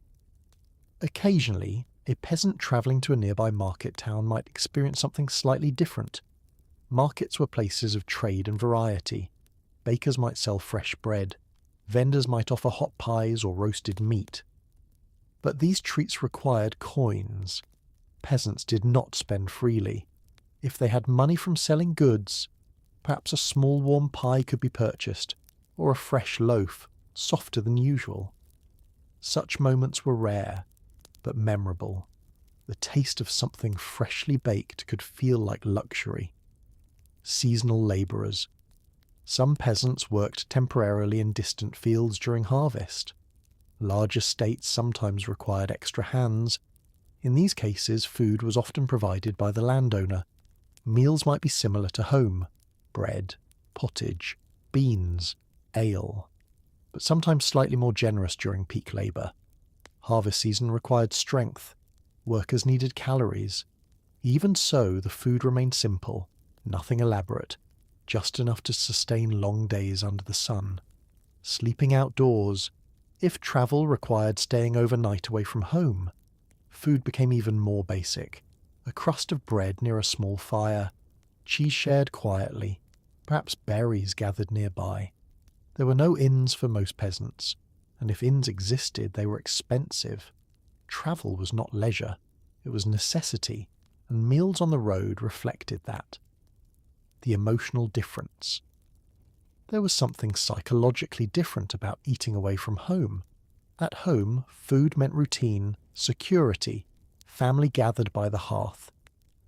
Occasionally, a peasant travelling to a nearby market town might experience something slightly different. Markets were places of trade and variety. bakers might sell fresh bread, vendors might offer hot pies or roasted meat. But these treats required coins. Peasants did not spend freely. If they had money from selling goods, perhaps a small warm pie could be purchased, or a fresh loaf, softer than usual. Such moments were rare, but memorable. The taste of something freshly baked could feel like luxury. Seasonal labourers. Some peasants worked temporarily in distant fields during harvest. Large estates sometimes required extra hands. In these cases, food was often provided by the landowner. Meals might be similar to home: bread, pottage, beans, ale, but sometimes slightly more generous during peak labour. Harvest season required strength. Workers needed calories. Even so, the food remained simple, nothing elaborate, just enough to sustain long days under the sun. Sleeping outdoors. If travel required staying overnight away from home, food became even more basic. A crust of bread near a small fire, cheese shared quietly, perhaps berries gathered nearby. There were no inns for most peasants, and if inns existed, they were expensive. Travel was not leisure, it was necessity, and meals on the road reflected that. The emotional difference. There was something psychologically different about eating away from home. At home, food meant routine, security, family gathered by the hearth.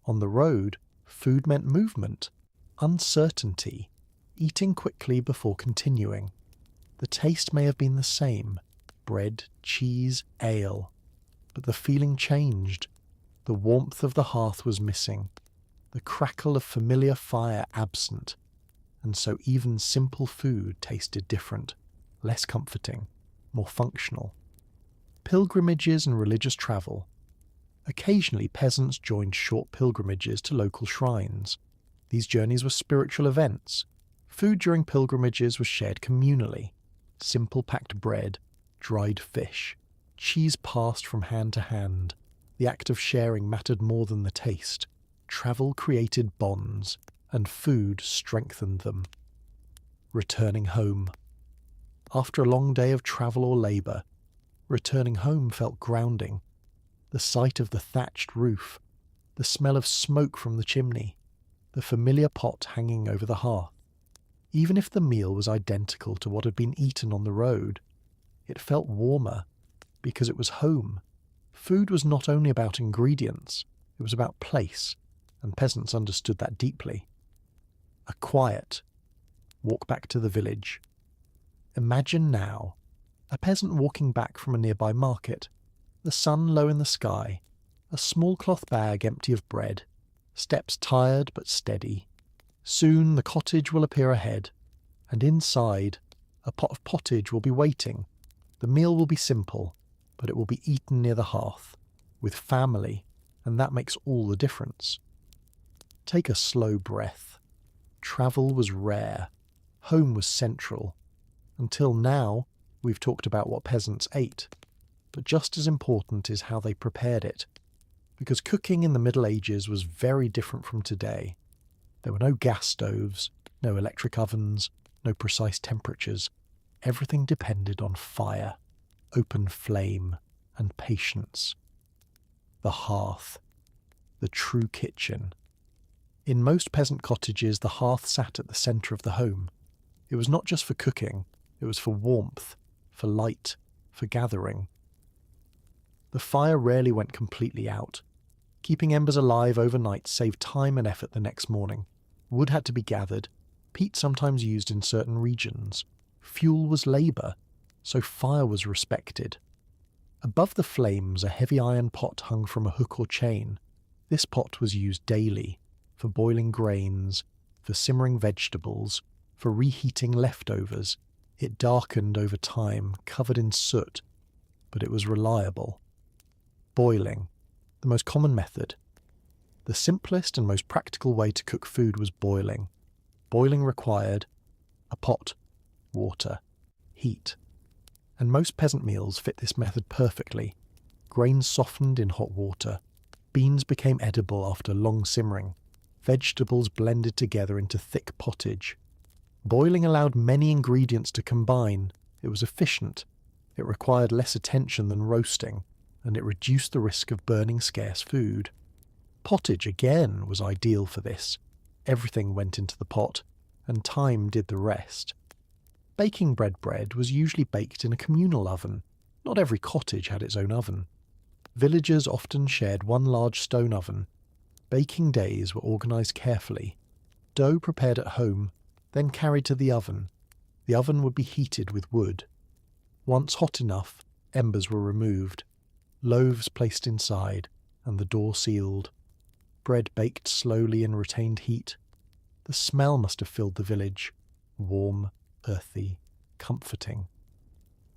On the road, food meant movement, uncertainty, eating quickly before continuing. The taste may have been the same: bread, cheese, ale. But the feeling changed. The warmth of the hearth was missing, the crackle of familiar fire absent, and so even simple food tasted different, less comforting, more functional. Pilgrimages and religious travel. Occasionally peasants joined short pilgrimages to local shrines. These journeys were spiritual events. Food during pilgrimages was shared communally. Simple packed bread, dried fish, cheese passed from hand to hand. The act of sharing mattered more than the taste. Travel created bonds, and food strengthened them. Returning home. After a long day of travel or labour, returning home felt grounding. The sight of the thatched roof, the smell of smoke from the chimney, the familiar pot hanging over the hearth. Even if the meal was identical to what had been eaten on the road, it felt warmer because it was home. Food was not only about ingredients, it was about place, and peasants understood that deeply. A quiet walk back to the village. Imagine now a peasant walking back from a nearby market, the sun low in the sky, a small cloth bag empty of bread, steps tired but steady. Soon the cottage will appear ahead, and inside a pot of pottage will be waiting. The meal will be simple, but it will be eaten near the hearth, with family, and that makes all the difference. Take a slow breath. Travel was rare. Home was central. Until now, we've talked about what peasants ate, but just as important is how they prepared it, because cooking in the Middle Ages was very different from today. There were no gas stoves, no electric ovens, no precise temperatures. Everything depended on fire, open flame, and patience. The hearth, the true kitchen. In most peasant cottages, the hearth sat at the centre of the home. It was not just for cooking, it was for warmth, for light, for gathering. The fire rarely went completely out. Keeping embers alive overnight saved time and effort the next morning. Wood had to be gathered, peat sometimes used in certain regions. Fuel was labour, so fire was respected. Above the flames, a heavy iron pot hung from a hook or chain. This pot was used daily, for boiling grains, for simmering vegetables, for reheating leftovers. It darkened over time, covered in soot, but it was reliable. Boiling, the most common method. The simplest and most practical way to cook food was boiling. Boiling required a pot, water, heat. And most peasant meals fit this method perfectly. Grains softened in hot water. Beans became edible after long simmering. Vegetables blended together into thick pottage. Boiling allowed many ingredients to combine. It was efficient. It required less attention than roasting, and it reduced the risk of burning scarce food. Pottage, again, was ideal for this. Everything went into the pot, and time did the rest. Baking bread was usually baked in a communal oven. Not every cottage had its own oven. Villagers often shared one large stone oven. Baking days were organised carefully. Dough prepared at home, then carried to the oven. The oven would be heated with wood. Once hot enough, embers were removed, loaves placed inside, and the door sealed. Bread baked slowly and retained heat. The smell must have filled the village, warm, earthy, comforting.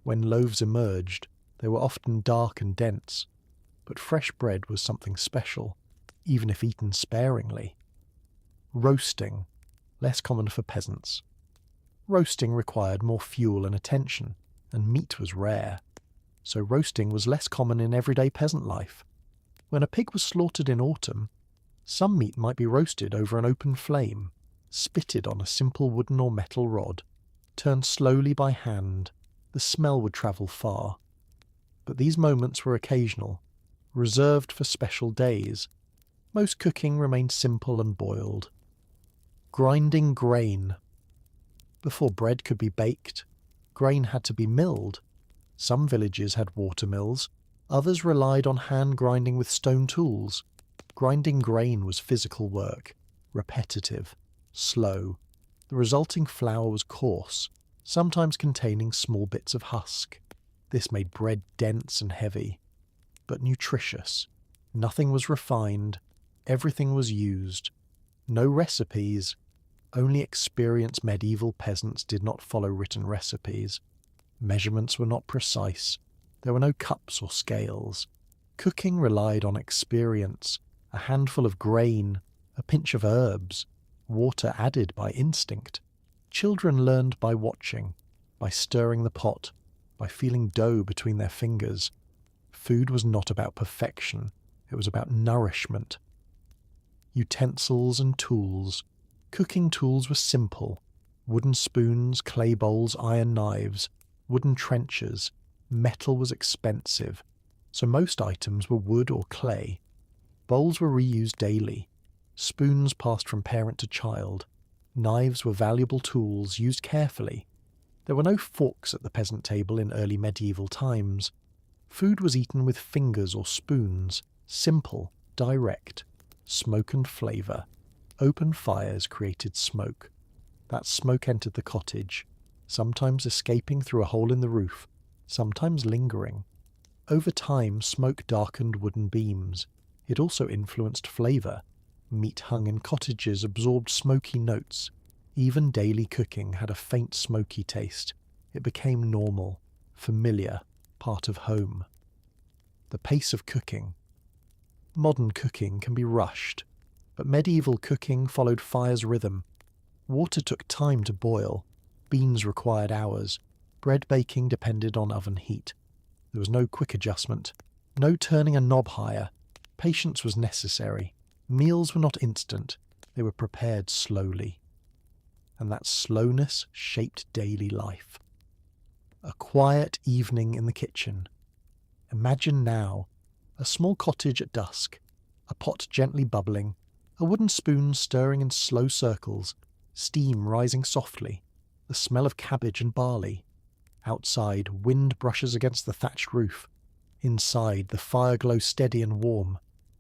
When loaves emerged, they were often dark and dense, but fresh bread was something special, even if eaten sparingly. Roasting, less common for peasants. Roasting required more fuel and attention, and meat was rare, so roasting was less common in everyday peasant life. When a pig was slaughtered in autumn, some meat might be roasted over an open flame, spitted on a simple wooden or metal rod, turned slowly by hand. The smell would travel far. But these moments were occasional, reserved for special days. Most cooking remained simple and boiled. Grinding grain. Before bread could be baked, grain had to be milled. Some villages had water mills, others relied on hand grinding with stone tools. Grinding grain was physical work, repetitive, slow. The resulting flour was coarse, sometimes containing small bits of husk. This made bread dense and heavy, but nutritious. Nothing was refined, everything was used. No recipes. Only experienced medieval peasants did not follow written recipes. Measurements were not precise. There were no cups or scales. Cooking relied on experience, a handful of grain, a pinch of herbs, water added by instinct. Children learned by watching, by stirring the pot, by feeling dough between their fingers. Food was not about perfection, it was about nourishment. Utensils and tools. Cooking tools were simple. Wooden spoons, clay bowls, iron knives, wooden trenchers. Metal was expensive, so most items were wood or clay. Bowls were reused daily. Spoons passed from parent to child. Knives were valuable tools used carefully. There were no forks at the peasant table in early medieval times. Food was eaten with fingers or spoons, simple, direct. Smoke and flavour. Open fires created smoke. That smoke entered the cottage, sometimes escaping through a hole in the roof, sometimes lingering. Over time, smoke darkened wooden beams. It also influenced flavour. Meat hung in cottages absorbed smoky notes. Even daily cooking had a faint smoky taste. It became normal, familiar, part of home. The pace of cooking. Modern cooking can be rushed, but medieval cooking followed fire's rhythm. Water took time to boil. Beans required hours. Bread baking depended on oven heat. There was no quick adjustment, no turning a knob higher. Patience was necessary. Meals were not instant. They were prepared slowly. And that slowness shaped daily life. A quiet evening in the kitchen. Imagine now, a small cottage at dusk, a pot gently bubbling, a wooden spoon stirring in slow circles, steam rising softly, the smell of cabbage and barley. Outside, wind brushes against the thatched roof. Inside, the fire glows steady and warm.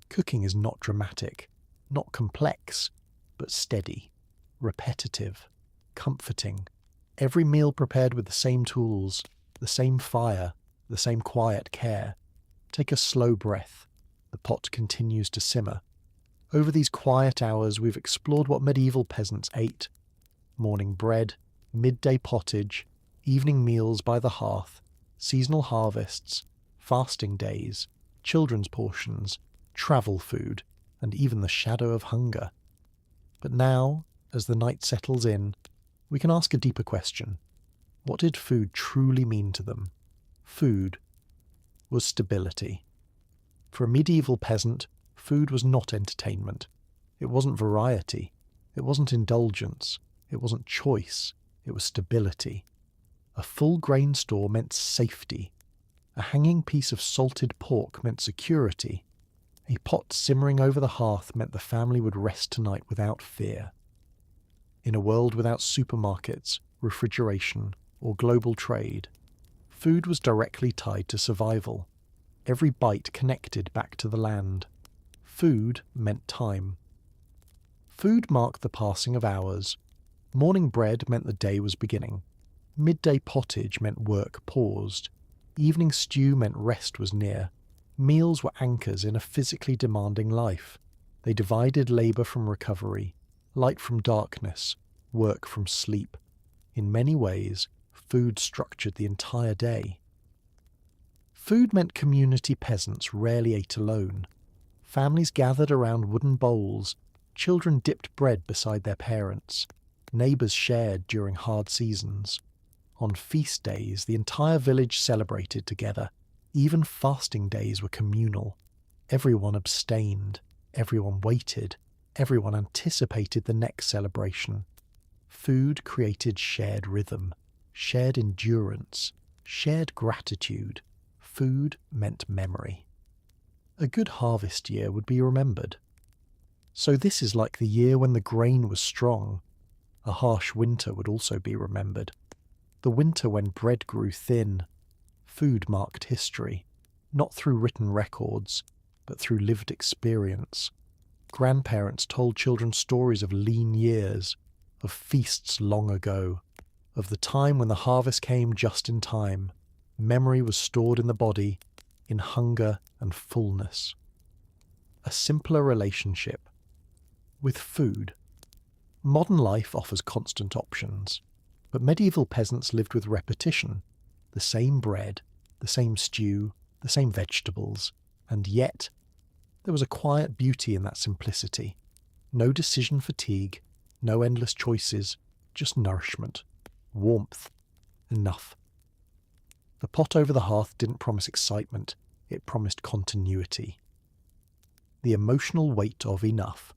Cooking is not dramatic, not complex, but steady, repetitive, comforting. Every meal prepared with the same tools, the same fire, the same quiet care. Take a slow breath. The pot continues to simmer. Over these quiet hours we've explored what medieval peasants ate. Morning bread, midday pottage, evening meals by the hearth, seasonal harvests, fasting days, children's portions, travel food, and even the shadow of hunger. But now, as the night settles in, we can ask a deeper question. What did food truly mean to them? Food was stability. For a medieval peasant, food was not entertainment. It wasn't variety. It wasn't indulgence. It wasn't choice. it was stability. A full grain store meant safety. A hanging piece of salted pork meant security. A pot simmering over the hearth meant the family would rest tonight without fear. In a world without supermarkets, refrigeration, or global trade, food was directly tied to survival. Every bite connected back to the land. Food meant time. Food marked the passing of hours. Morning bread meant the day was beginning. Midday pottage meant work paused. Evening stew meant rest was near. Meals were anchors in a physically demanding life. They divided labour from recovery, light from darkness, work from sleep. In many ways, food structured the entire day. Food meant community peasants rarely ate alone. Families gathered around wooden bowls. Children dipped bread beside their parents. Neighbours shared during hard seasons. On feast days, the entire village celebrated together. Even fasting days were communal. Everyone abstained. Everyone waited. Everyone anticipated the next celebration. Food created shared rhythm, shared endurance, shared gratitude. Food meant memory. A good harvest year would be remembered. So this is like the year when the grain was strong. A harsh winter would also be remembered. The winter when bread grew thin. Food marked history, not through written records, but through lived experience. Grandparents told children stories of lean years, of feasts long ago, of the time when the harvest came just in time. Memory was stored in the body, in hunger and fullness. A simpler relationship with food. Modern life offers constant options, but medieval peasants lived with repetition. The same bread, the same stew, the same vegetables, and yet there was a quiet beauty in that simplicity. No decision fatigue, no endless choices, just nourishment, warmth, enough. The pot over the hearth didn't promise excitement, it promised continuity. The emotional weight of enough.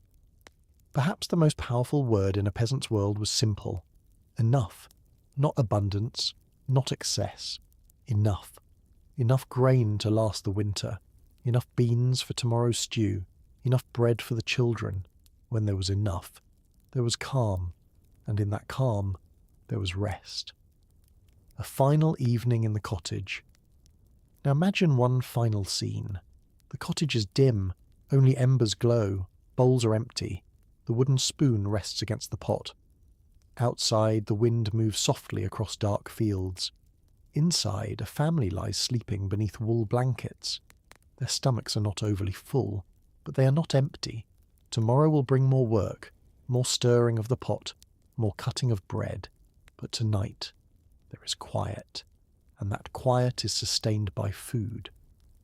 Perhaps the most powerful word in a peasant's world was simple. Enough. Not abundance, not excess. Enough. Enough grain to last the winter. Enough beans for tomorrow's stew. Enough bread for the children. When there was enough, there was calm. And in that calm, there was rest. A final evening in the cottage. Now imagine one final scene. The cottage is dim, only embers glow, bowls are empty. The wooden spoon rests against the pot. Outside, the wind moves softly across dark fields. Inside, a family lies sleeping beneath wool blankets. Their stomachs are not overly full, but they are not empty. Tomorrow will bring more work, more stirring of the pot, more cutting of bread. But tonight, there is quiet, and that quiet is sustained by food.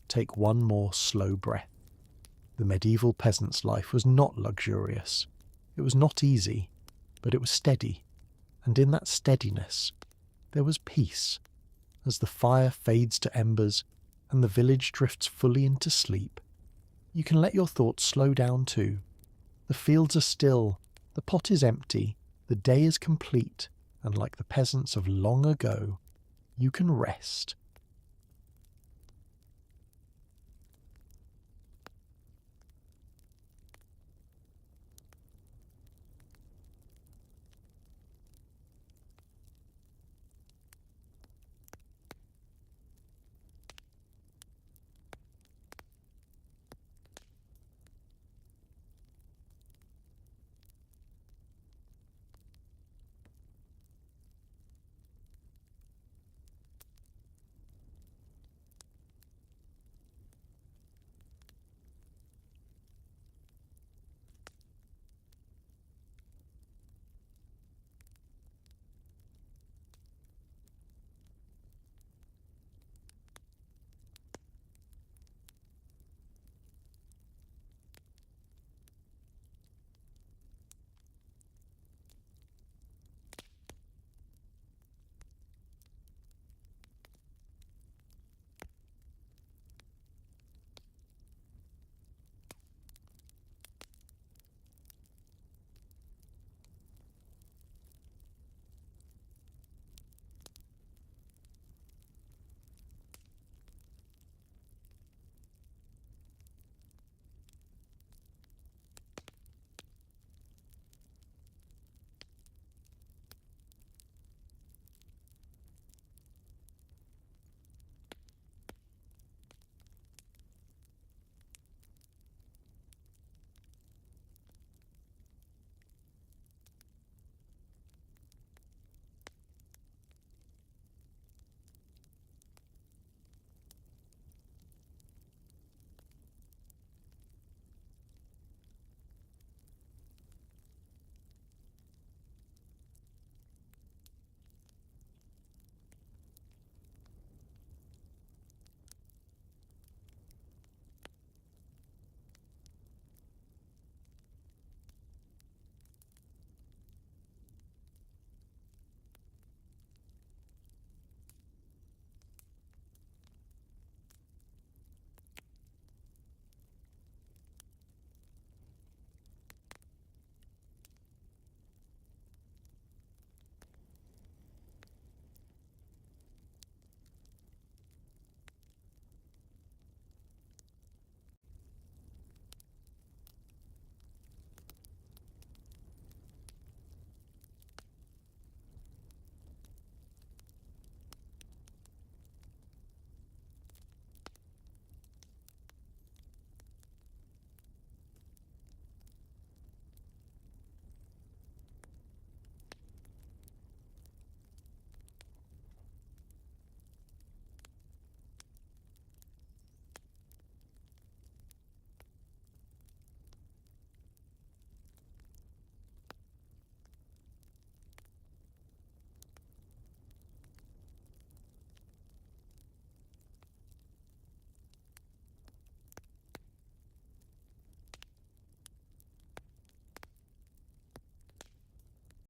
Take one more slow breath. The medieval peasant's life was not luxurious. It was not easy, but it was steady. And in that steadiness, there was peace. As the fire fades to embers and the village drifts fully into sleep, you can let your thoughts slow down too. The fields are still, the pot is empty, the day is complete, and like the peasants of long ago, you can rest